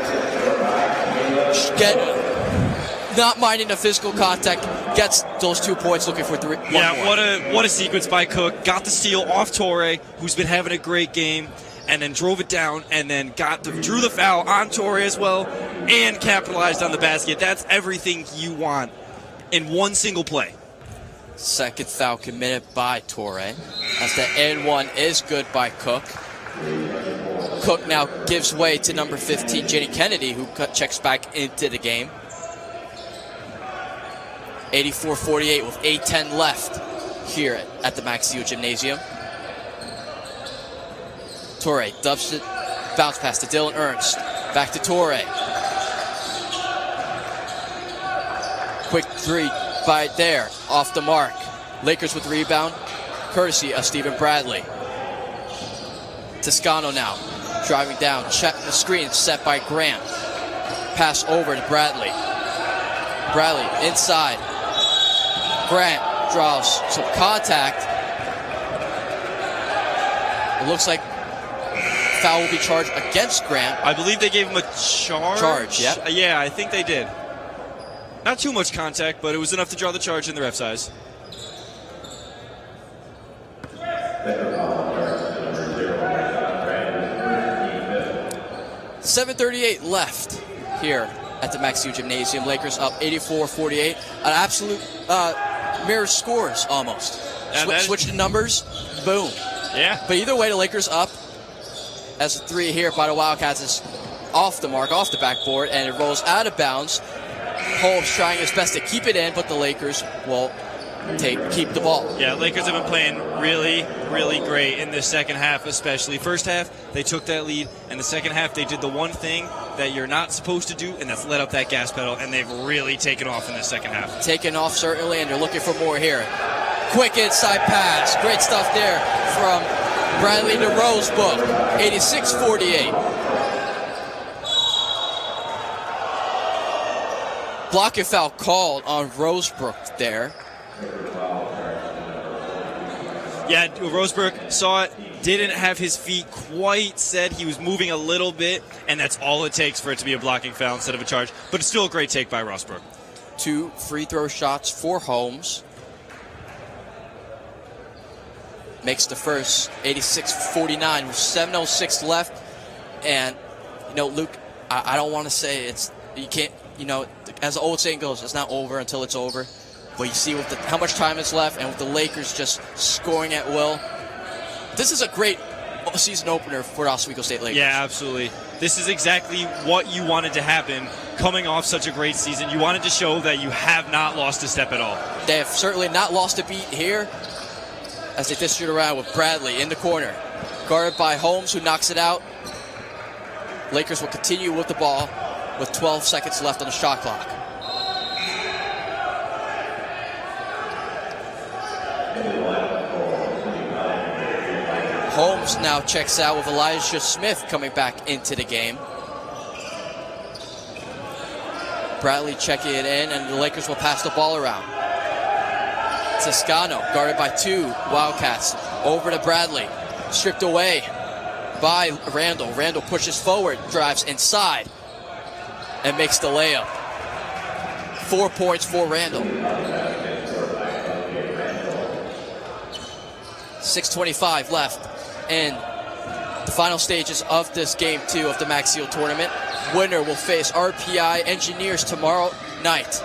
not minding the physical contact, gets those 2 points, looking for three. Yeah, what a sequence by Cook. Got the steal off Torre, who's been having a great game, and then drove it down, and then drew the foul on Torre as well, and capitalized on the basket. That's everything you want in one single play. Second foul committed by Torre, as the N1 is good by Cook. Cook now gives way to number 15, Jenny Kennedy, who checks back into the game. 84-48 with 8:10 left here at the Max Ziel Gymnasium. Torre dubs it, bounce pass to Dylan Ernst. Back to Torre. Quick three by there, off the mark. Lakers with the rebound, courtesy of Stephen Bradley. Toscano now, driving down, check the screen set by Grant. Pass over to Bradley. Bradley inside. Grant draws some contact. It looks like foul will be charged against Grant. I believe they gave him a charge. Yep. Yeah, I think they did. Not too much contact, but it was enough to draw the charge in the ref's eyes. .738 left here at the Max Ziel Gymnasium. Lakers up 84-48. An absolute mirror scores almost. Switch the numbers, boom. Yeah. But either way, the Lakers up. As a three here by the Wildcats is off the mark, off the backboard, and it rolls out of bounds. Holmes trying his best to keep it in, but the Lakers will keep the ball. Yeah, Lakers have been playing really, really great in the second half, especially. First half, they took that lead, and the second half, they did the one thing that you're not supposed to do, and that's let up that gas pedal, and they've really taken off in the second half. Taken off, certainly, and they're looking for more here. Quick inside pass. Great stuff there from Bradley to Rosebrook. 86-48. Blocking foul called on Rosebrook there. Yeah, Rosebrook saw it, didn't have his feet quite set. He was moving a little bit, and that's all it takes for it to be a blocking foul instead of a charge. But it's still a great take by Rosebrook. 2 free throw shots for Holmes. makes the first 86-49 with 7:06 left. And, Luke, I don't want to say you can't, as the old saying goes, it's not over until it's over. But you see with how much time is left and with the Lakers just scoring at will, this is a great season opener for the Oswego State Lakers. Yeah, absolutely. This is exactly what you wanted to happen coming off such a great season. You wanted to show that you have not lost a step at all. They have certainly not lost a beat here as they dish it around with Bradley in the corner. Guarded by Holmes, who knocks it out. Lakers will continue with the ball with 12 seconds left on the shot clock. Holmes now checks out with Elijah Smith coming back into the game. Bradley checking it in, and the Lakers will pass the ball around. Toscano, guarded by 2 Wildcats. Over to Bradley. Stripped away by Randall. Randall pushes forward, drives inside, and makes the layup. 4 points for Randall. 6:25 left in the final stages of this Game 2 of the Max Ziel tournament. Winner will face RPI Engineers tomorrow night.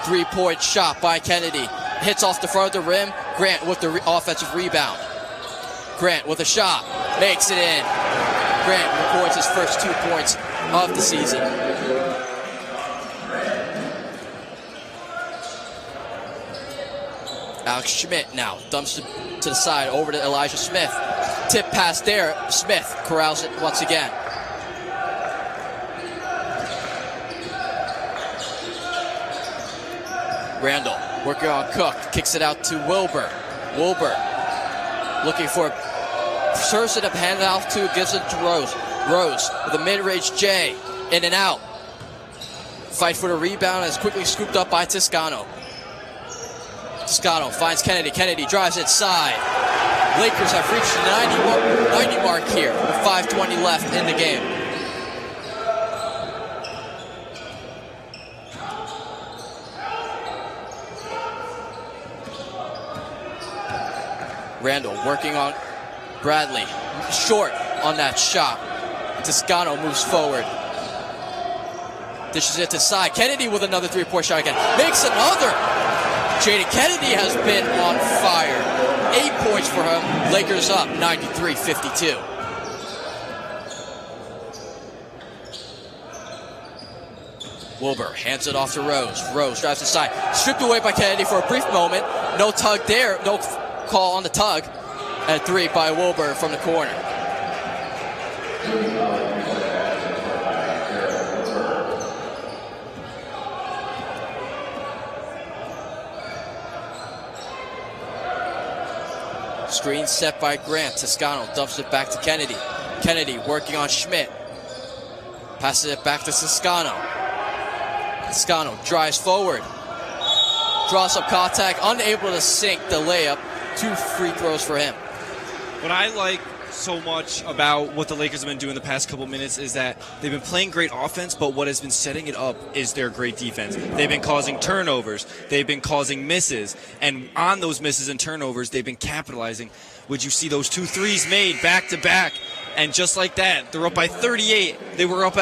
3-point shot by Kennedy. Hits off the front of the rim. Grant with the offensive rebound. Grant with a shot. Makes it in. Grant records his first 2 points of the season. Alex Schmidt now dumps it to the side over to Elijah Smith. Tip pass there. Smith corrals it once again. Randall working on Cook. Kicks it out to Wilbur. Wilbur looking for serves it up, hand it off to, gives it to Rose. Rose with a mid-range J. In and out. Fight for the rebound is quickly scooped up by Toscano. Toscano finds Kennedy. Kennedy drives inside. Lakers have reached the 90 mark here with 5:20 left in the game. Randall working on Bradley. Short on that shot. Toscano moves forward. Dishes it to side. Kennedy with another 3-point shot again. Makes another. Jaden Kennedy has been on fire. 8 points for him. Lakers up 93-52. Wilbur hands it off to Rose. Rose drives inside. Stripped away by Kennedy for a brief moment. No tug there. No call on the tug. And 3 by Wilbur from the corner. Screen set by Grant. Toscano dumps it back to Kennedy. Kennedy working on Schmidt. Passes it back to Toscano. Toscano drives forward. Draws up contact. Unable to sink the layup. 2 free throws for him. What I like so much about what the Lakers have been doing the past couple minutes is that they've been playing great offense, but what has been setting it up is their great defense. They've been causing turnovers. They've been causing misses. And on those misses and turnovers, they've been capitalizing. Would you see those 2 threes made back-to-back? And just like that, they're up by 38. They were up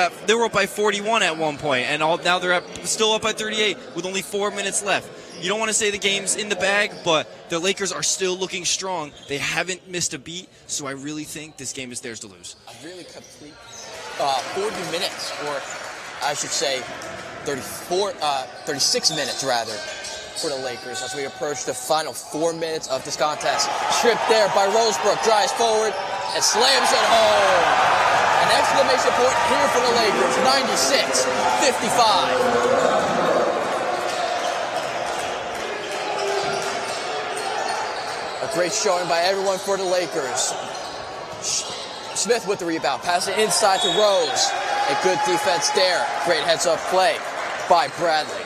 by 41 at one point, and now they're still up by 38 with only 4 minutes left. You don't want to say the game's in the bag, but the Lakers are still looking strong. They haven't missed a beat, so I really think this game is theirs to lose. A really complete 40 minutes, or I should say 36 minutes rather, for the Lakers as we approach the final 4 minutes of this contest. Stripped there by Rosebrook, drives forward and slams it home. An exclamation point here for the Lakers, 96-55. A great showing by everyone for the Lakers. Smith with the rebound, passing inside to Rose. A good defense there. Great heads-up play by Bradley.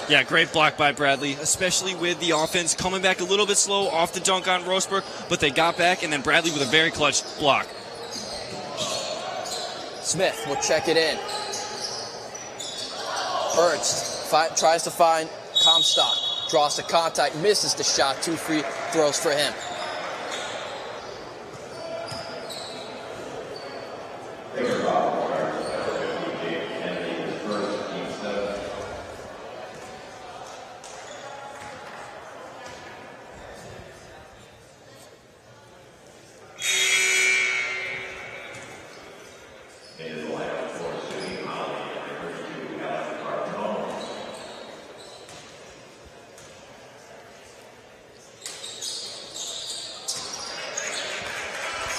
Yeah, great block by Bradley, especially with the offense coming back a little bit slow off the dunk on Rosebrook, but they got back, and then Bradley with a very clutch block. Smith will check it in. Ernst tries to find Comstock. draws the contact, misses the shot. 2 free throws for him.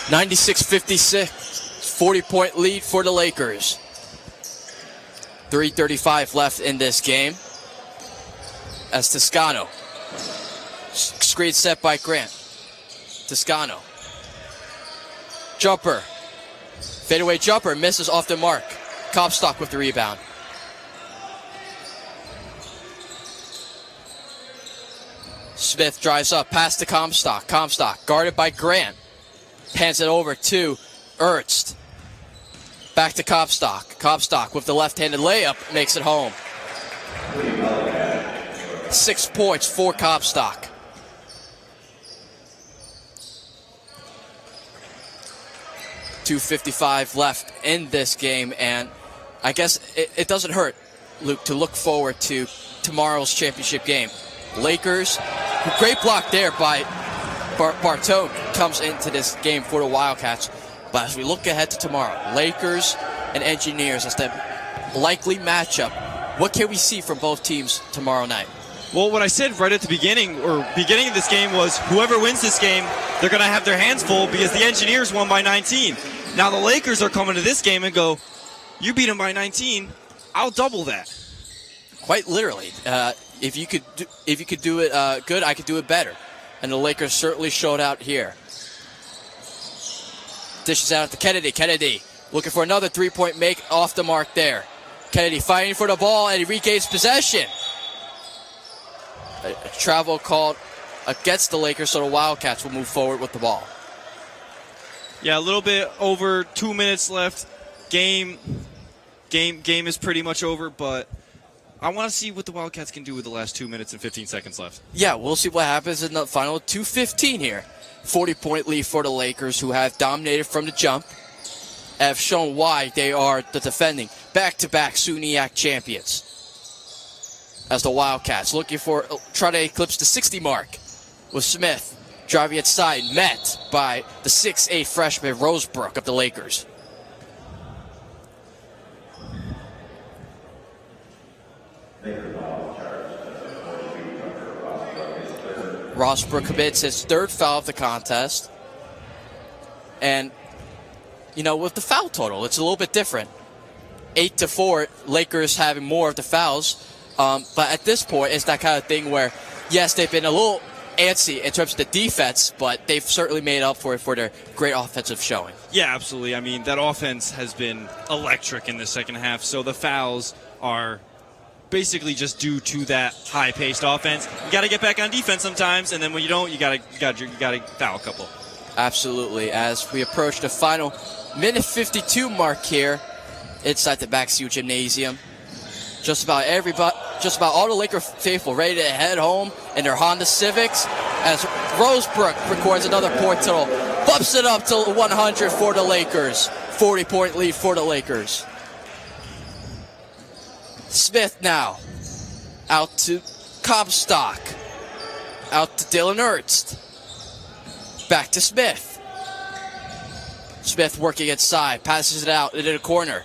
(96-56), 40-point lead for the Lakers. 3:35 left in this game. As Toscano, screen set by Grant. Toscano, jumper, fadeaway jumper, misses off the mark. Comstock with the rebound. Smith drives up, past to Comstock. Comstock guarded by Grant. Hands it over to Ernst. Back to Comstock. Comstock with the left-handed layup makes it home. 6 points for Comstock. .255 left in this game, and I guess it doesn't hurt, Luke, to look forward to tomorrow's championship game. Lakers, great block there by Bartone comes into this game for the Wildcats. But as we look ahead to tomorrow, Lakers and Engineers as the likely matchup, what can we see from both teams tomorrow night? Well, what I said right at the beginning of this game was whoever wins this game, they're going to have their hands full because the Engineers won by 19. Now the Lakers are coming to this game and go, you beat them by 19, I'll double that. Quite literally. If you could do it good, I could do it better. And the Lakers certainly showed out here. Dishes out to Kennedy. Kennedy looking for another three-point make off the mark there. Kennedy fighting for the ball, and he regains possession. A travel called against the Lakers, so the Wildcats will move forward with the ball. Yeah, a little bit over 2 minutes left. Game is pretty much over, but I want to see what the Wildcats can do with the last 2 minutes and 15 seconds left. Yeah, we'll see what happens in the final 2:15 here. 40-point lead for the Lakers, who have dominated from the jump, have shown why they are the defending back-to-back SUNY champions. As the Wildcats looking for try to eclipse the 60 mark with Smith driving inside, met by the 6'8" freshman Rosebrook of the Lakers. Rosebrook commits his third foul of the contest. And, with the foul total, it's a little bit different. 8-4, Lakers having more of the fouls. But at this point, it's that kind of thing where, yes, they've been a little antsy in terms of the defense, but they've certainly made up for it for their great offensive showing. Yeah, absolutely. I mean, that offense has been electric in the second half, so the fouls are basically just due to that high-paced offense. You got to get back on defense sometimes, and then when you don't, you got to foul a couple. Absolutely. As we approach the final minute 52 mark here inside the Ziel Gymnasium, just about all the Laker faithful ready to head home in their Honda Civics. As Rosebrook records another point total, bumps it up to 100 for the Lakers. 40-point lead for the Lakers. Smith now out to Comstock, out to Dylan Ernst, back to Smith. Smith working inside, passes it out into the corner.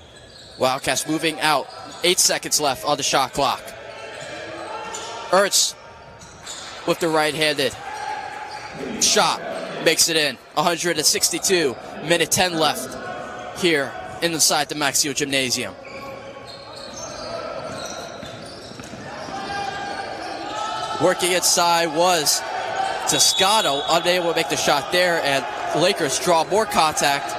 Wildcats moving out. 8 seconds left on the shot clock. Ernst with the right-handed shot makes it in. 162. Minute 10 left here inside the Ziel Gymnasium. Working inside was Toscano, unable to make the shot there, and the Lakers draw more contact,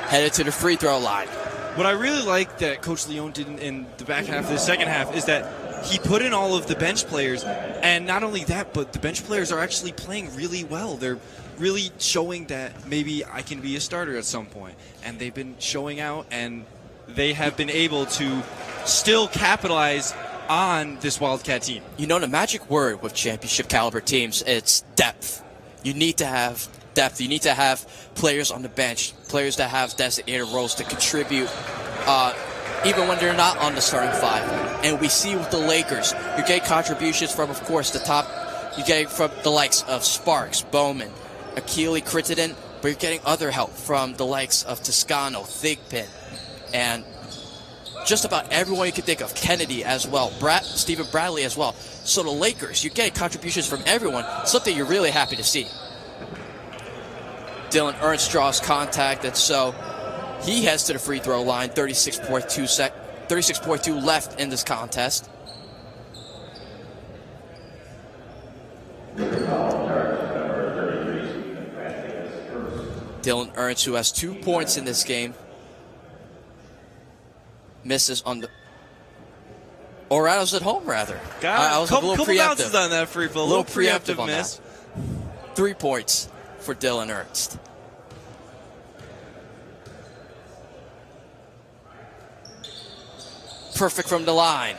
headed to the free throw line. What I really like that Coach Leone did in the back half of the second half is that he put in all of the bench players, and not only that, but the bench players are actually playing really well. They're really showing that maybe I can be a starter at some point, and they've been showing out, and they have been able to still capitalize on this Wildcat team. You know, the magic word with championship caliber teams, it's depth. You need to have depth. You need to have players on the bench, players that have designated roles to contribute even when they're not on the starting five. And we see with the Lakers, you get contributions from, of course, the top. You get from the likes of Sparks, Bowman, Akili Crittenden, but you're getting other help from the likes of Toscano, Thigpen, and just about everyone you can think of. Kennedy as well, Stephen Bradley as well. So the Lakers, you're getting contributions from everyone, something you're really happy to see. Dylan Ernst draws contact, and so he heads to the free throw line. 36.2 left in this contest. Dylan Ernst, who has 2 points in this game, misses on the... Or I was at home, rather. I was a little couple preemptive. bounces on that free throw. A little preemptive on miss. that. 3 points for Dylan Ernst. Perfect from the line.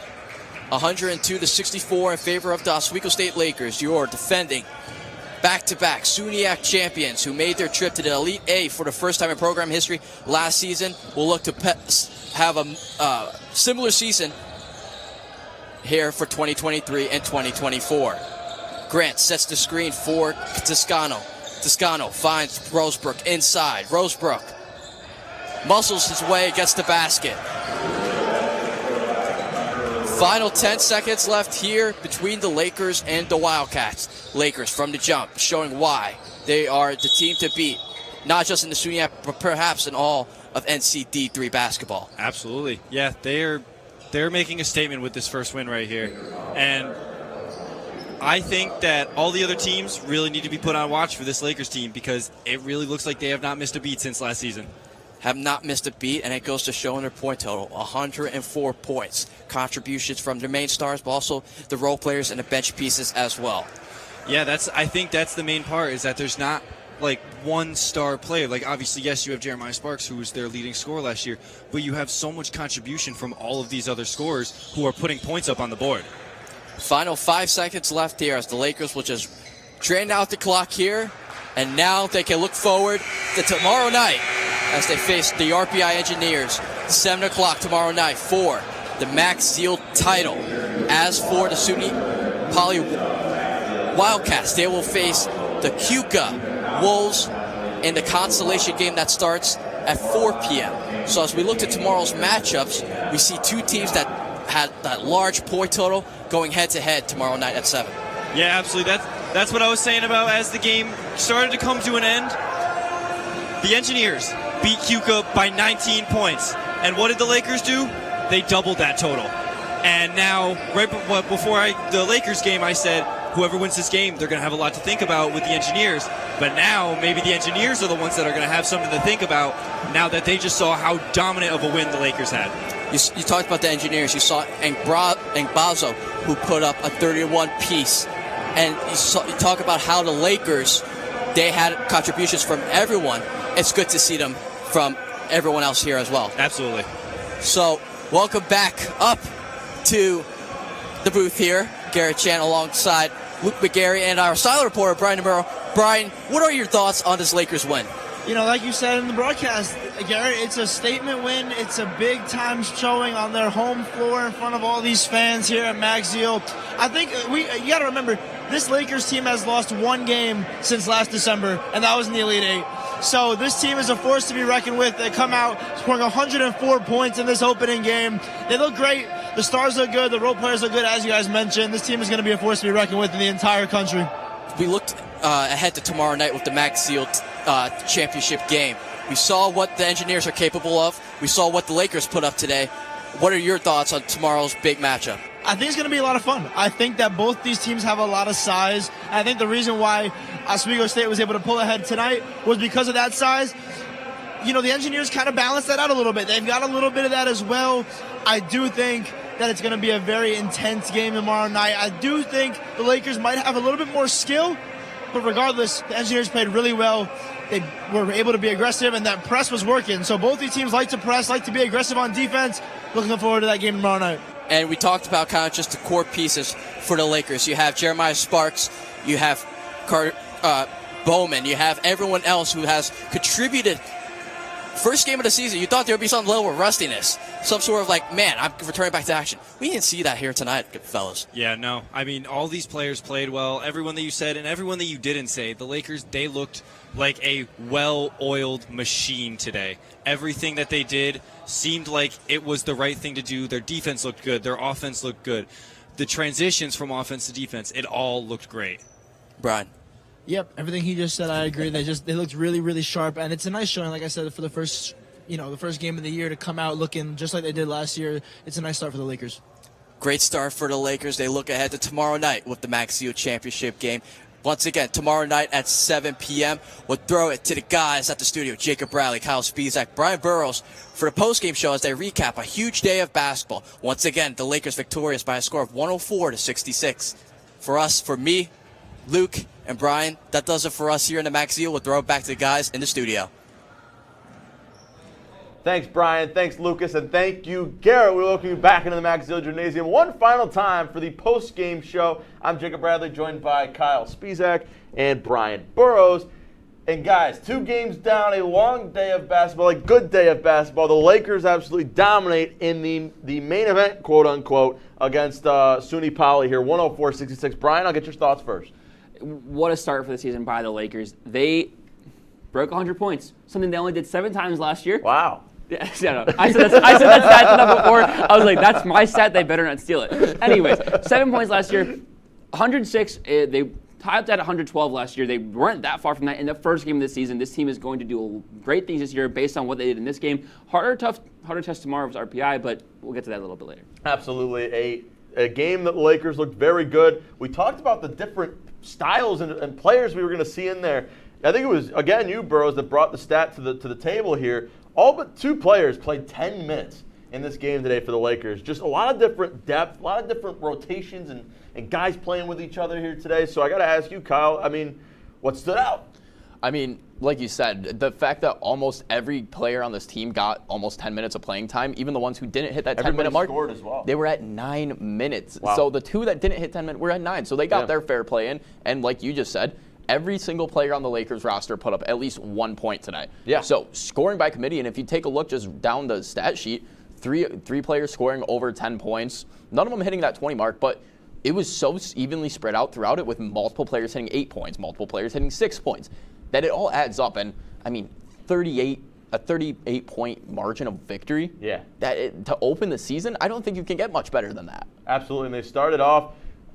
102-64 in favor of the Oswego State Lakers, your defending back-to-back SUNY champions who made their trip to the Elite Eight for the first time in program history last season. Will look to have a similar season here for 2023 and 2024. Grant sets the screen for Toscano. Toscano finds Rosebrook inside. Rosebrook muscles his way, gets the basket. Final 10 seconds left here between the Lakers and the Wildcats. Lakers from the jump, showing why they are the team to beat, not just in the SUNY, but perhaps in all of NCD3 basketball. Absolutely. Yeah, they're making a statement with this first win right here. And I think that all the other teams really need to be put on watch for this Lakers team because it really looks like they have not missed a beat since last season. Have not missed a beat, and it goes to show in their point total, 104 points. Contributions from their main stars, but also the role players and the bench pieces as well. Yeah, I think that's the main part, is that there's not like one star player. Like obviously, yes, you have Jeremiah Sparks, who was their leading scorer last year, but you have so much contribution from all of these other scorers who are putting points up on the board. Final 5 seconds left here as the Lakers will just drain out the clock here, and now they can look forward to tomorrow night as they face the RPI Engineers, 7 o'clock tomorrow night for the Max Ziel title. As for the SUNY Poly Wildcats, they will face the Cuca Wolves in the consolation game that starts at 4 p.m. So as we look at tomorrow's matchups, we see two teams that had that large point total going head-to-head tomorrow night at 7. Yeah, absolutely. That's what I was saying about as the game started to come to an end. The Engineers beat Cuca by 19 points. And what did the Lakers do? They doubled that total. And now, right before the Lakers game, I said, whoever wins this game, they're going to have a lot to think about with the Engineers. But now, maybe the Engineers are the ones that are going to have something to think about now that they just saw how dominant of a win the Lakers had. You talked about the Engineers. You saw Ngbazo, who put up a 31-piece. And you talk about how the Lakers, they had contributions from everyone. It's good to see them from everyone else here as well. Absolutely. So, welcome back up to the booth here. Garrett Chan alongside Luke McGarry and our silent reporter, Brian DeMuro. Brian, what are your thoughts on this Lakers win? You know, like you said in the broadcast, Garrett, it's a statement win. It's a big-time showing on their home floor in front of all these fans here at Max Ziel. I think you got to remember, this Lakers team has lost one game since last December, and that was in the Elite Eight. So this team is a force to be reckoned with. They come out scoring 104 points in this opening game. They look great. The stars look good. The role players look good, as you guys mentioned. This team is going to be a force to be reckoned with in the entire country. We looked ahead to tomorrow night with the Max Ziel championship game. We saw what the Engineers are capable of. We saw what the Lakers put up today. What are your thoughts on tomorrow's big matchup? I think it's going to be a lot of fun. I think that both these teams have a lot of size. And I think the reason why Oswego State was able to pull ahead tonight was because of that size. You know, the Engineers kind of balance that out a little bit. They've got a little bit of that as well. I do think that it's going to be a very intense game tomorrow night. I do think the Lakers might have a little bit more skill, but regardless, the Engineers played really well. They were able to be aggressive, and that press was working. So both these teams like to press, like to be aggressive on defense. Looking forward to that game tomorrow night. And we talked about kind of just the core pieces for the Lakers. You have Jeremiah Sparks, you have Bowman, you have everyone else who has contributed. First game of the season, you thought there would be some level of rustiness, some sort of like, man, I'm returning back to action. We didn't see that here tonight, fellas. Yeah, no. I mean, all these players played well. Everyone that you said and everyone that you didn't say. The Lakers, they looked like a well-oiled machine today. Everything that they did seemed like it was the right thing to do. Their defense looked good. Their offense looked good. The transitions from offense to defense, it all looked great. Brian. Yep, everything he just said, I agree. They looked really, really sharp, and it's a nice showing. Like I said, for the first game of the year to come out looking just like they did last year, it's a nice start for the Lakers. Great start for the Lakers. They look ahead to tomorrow night with the Max Ziel championship game. Once again, tomorrow night at 7 p.m. We'll throw it to the guys at the studio, Jacob Bradley, Kyle Spizak, Brian Burrows, for the postgame show as they recap a huge day of basketball. Once again, the Lakers victorious by a score of 104-66. For us, for me, Luke, and Brian, that does it for us here in the Max Ziel. We'll throw it back to the guys in the studio. Thanks, Brian. Thanks, Lucas. And thank you, Garrett. We welcome you back into the Max Ziel Gymnasium one final time for the post-game show. I'm Jacob Bradley, joined by Kyle Spizak and Brian Burrows. And, guys, 2 games down, a long day of basketball, a good day of basketball. The Lakers absolutely dominate in the main event, quote-unquote, against SUNY Poly here, 104-66. Brian, I'll get your thoughts first. What a start for the season by the Lakers. They broke 100 points, something they only did 7 times last year. Wow. Yeah, no. I said that stat before. I was like, that's my stat. They better not steal it. Anyways, 7 points last year, 106. They tied at 112 last year. They weren't that far from that in the first game of the season. This team is going to do great things this year based on what they did in this game. Harder test tomorrow was RPI, but we'll get to that a little bit later. Absolutely. A game that the Lakers looked very good. We talked about the different styles and players we were going to see in there. I think it was, again, you, Burrows, that brought the stat to the table here. All but 2 players played 10 minutes in this game today for the Lakers. Just a lot of different depth, a lot of different rotations and guys playing with each other here today. So I got to ask you, Kyle, I mean, what stood out? I mean, like you said, the fact that almost every player on this team got almost 10 minutes of playing time, even the ones who didn't hit that 10-minute mark, scored as well. They were at 9 minutes. Wow. So the 2 that didn't hit 10 minutes were at 9. So they got their fair play in. And like you just said, every single player on the Lakers roster put up at least 1 point tonight. Yeah. So scoring by committee, and if you take a look just down the stat sheet, three players scoring over 10 points, none of them hitting that 20 mark, but it was so evenly spread out throughout it with multiple players hitting 8 points, multiple players hitting 6 points, that it all adds up. And I mean, a 38-point margin of victory. Yeah. To open the season, I don't think you can get much better than that. Absolutely. And they started off,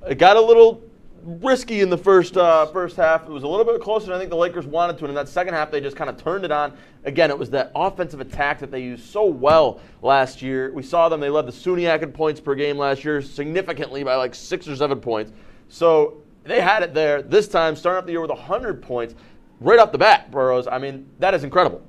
it got a little risky in the first half. It was a little bit closer than I think the Lakers wanted to. And in that second half, they just kind of turned it on. Again, it was that offensive attack that they used so well last year. We saw them. They led the SUNY in points per game last year significantly by like 6 or 7 points. So they had it there. This time, starting up the year with 100 points right off the bat, Burrows. I mean, that is incredible.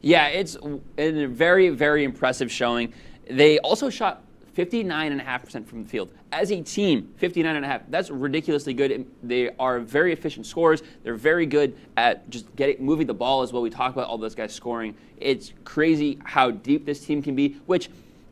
Yeah, it's a very, very impressive showing. They also shot 59.5% from the field. As a team, 59.5%. That's ridiculously good. They are very efficient scorers. They're very good at just moving the ball as well. We talk about all those guys scoring. It's crazy how deep this team can be, which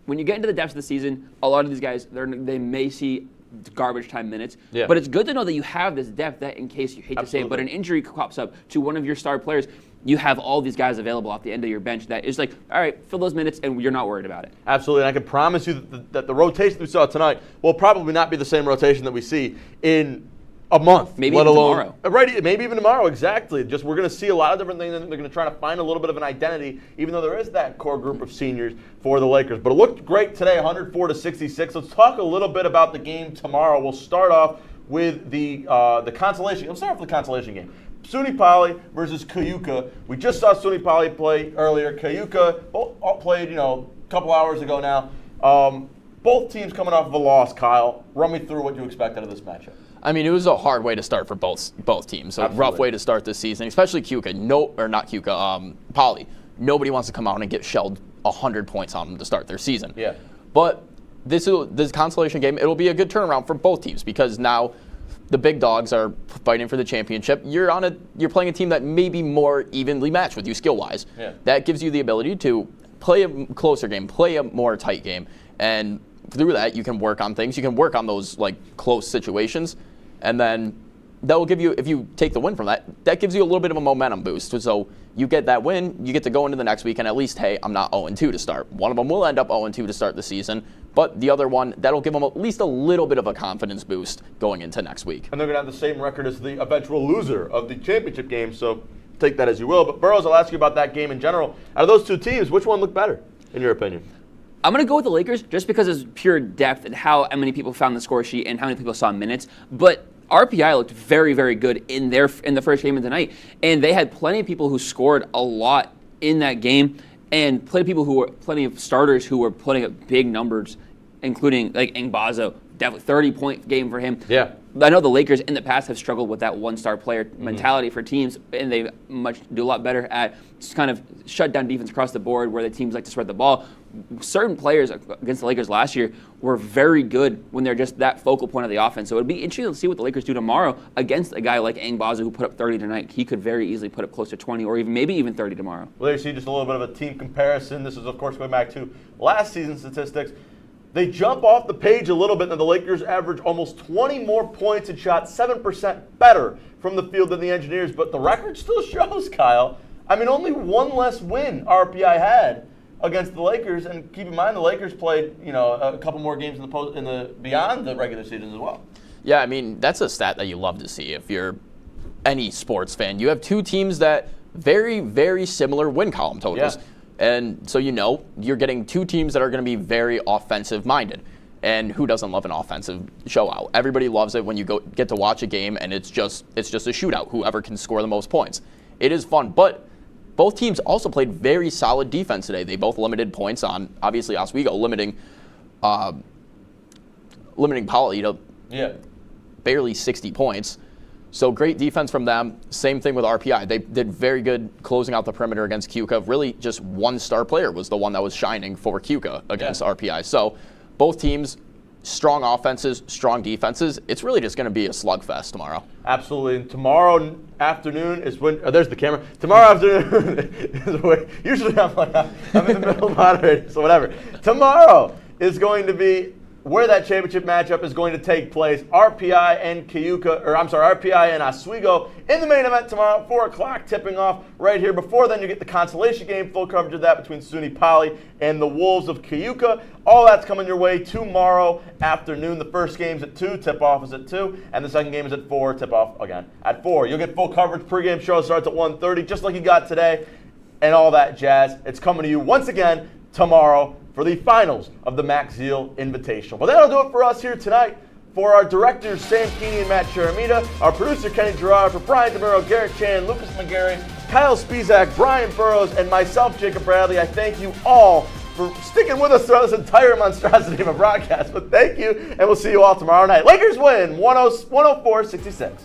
when you get into the depths of the season, a lot of these guys, they may see garbage time minutes. Yeah. But it's good to know that you have this depth that in case you hate to say it, but an injury pops up to one of your star players, you have all these guys available off the end of your bench that is like, all right, fill those minutes and you're not worried about it. Absolutely. And I can promise you that the rotation we saw tonight will probably not be the same rotation that we see in a month. Maybe let even alone tomorrow. Right, maybe even tomorrow, exactly. Just we're going to see a lot of different things, and they're going to try to find a little bit of an identity, even though there is that core group of seniors for the Lakers. But it looked great today, 104-66. Let's talk a little bit about the game tomorrow. We'll start off with the consolation. Let's start off with the consolation game. SUNY Poly versus Cayuga. We just saw SUNY Poly play earlier. Cayuga played, a couple hours ago now. Both teams coming off of a loss, Kyle. Run me through what you expect out of this matchup. I mean, it was a hard way to start for both teams. A rough way to start this season, especially Poly. Nobody wants to come out and get shelled 100 points on them to start their season. Yeah. But this consolation game, it'll be a good turnaround for both teams because now the big dogs are fighting for the championship. You're playing a team that may be more evenly matched with you skill-wise. Yeah. That gives you the ability to play a closer game, play a more tight game, and through that, you can work on things. You can work on those like close situations, and then that will give you, if you take the win from that, that gives you a little bit of a momentum boost. So you get that win, you get to go into the next week, and at least, hey, I'm not 0-2 to start. One of them will end up 0-2 to start the season, but the other one, that'll give them at least a little bit of a confidence boost going into next week. And they're going to have the same record as the eventual loser of the championship game, so take that as you will. But Burrows, I'll ask you about that game in general. Out of those two teams, which one looked better, in your opinion? I'm going to go with the Lakers just because it's pure depth and how many people found the score sheet and how many people saw minutes. But RPI looked very, very good in the first game of the night, and they had plenty of people who scored a lot in that game, and plenty of starters who were putting up big numbers, including like Ngbazo, definitely 30-point game for him. Yeah. I know the Lakers in the past have struggled with that one-star player mentality for teams, and they do a lot better at just kind of shut down defense across the board where the teams like to spread the ball. Certain players against the Lakers last year were very good when they're just that focal point of the offense. So it would be interesting to see what the Lakers do tomorrow against a guy like Ngbazo who put up 30 tonight. He could very easily put up close to 20 or maybe even 30 tomorrow. Well, there you see just a little bit of a team comparison. This is, of course, going back to last season's statistics. They jump off the page a little bit, and the Lakers average almost 20 more points and shot 7% better from the field than the Engineers. But the record still shows, Kyle. I mean, only one less win RPI had against the Lakers, and keep in mind the Lakers played, a couple more games in the beyond the regular season as well. Yeah, I mean, that's a stat that you love to see if you're any sports fan. You have two teams that very, very similar win column totals. Yeah. And so you're getting two teams that are going to be very offensive-minded. And who doesn't love an offensive show-out? Everybody loves it when you get to watch a game and it's just a shootout, whoever can score the most points. It is fun, but both teams also played very solid defense today. They both limited points on, obviously, Oswego limiting Poly to barely 60 points. So great defense from them. Same thing with RPI. They did very good closing out the perimeter against Keuka. Really, just one star player was the one that was shining for Keuka against RPI. So both teams, strong offenses, strong defenses. It's really just going to be a slugfest tomorrow. Absolutely. And tomorrow afternoon is when, there's the camera. Tomorrow afternoon is when, usually I'm in the middle of moderating, so whatever. Tomorrow is going to be where that championship matchup is going to take place. RPI and RPI and Oswego in the main event tomorrow at 4 o'clock, tipping off right here. Before then, you get the consolation game, full coverage of that between SUNY Poly and the Wolves of Keuka. All that's coming your way tomorrow afternoon. The first game's at 2, tip-off is at 2, and the second game is at 4, tip-off again at 4. You'll get full coverage. Pregame show starts at 1:30, just like you got today, and all that jazz. It's coming to you once again tomorrow for the finals of the Max Ziel Invitational. But that'll do it for us here tonight. For our directors, Sam Keeney and Matt Charamita, our producer, Kenny Gerard, for Brian DeMuro, Garrett Chan, Lucas McGarry, Kyle Spizak, Brian Burrows, and myself, Jacob Bradley, I thank you all for sticking with us throughout this entire monstrosity of a broadcast. But thank you, and we'll see you all tomorrow night. Lakers win 104-66.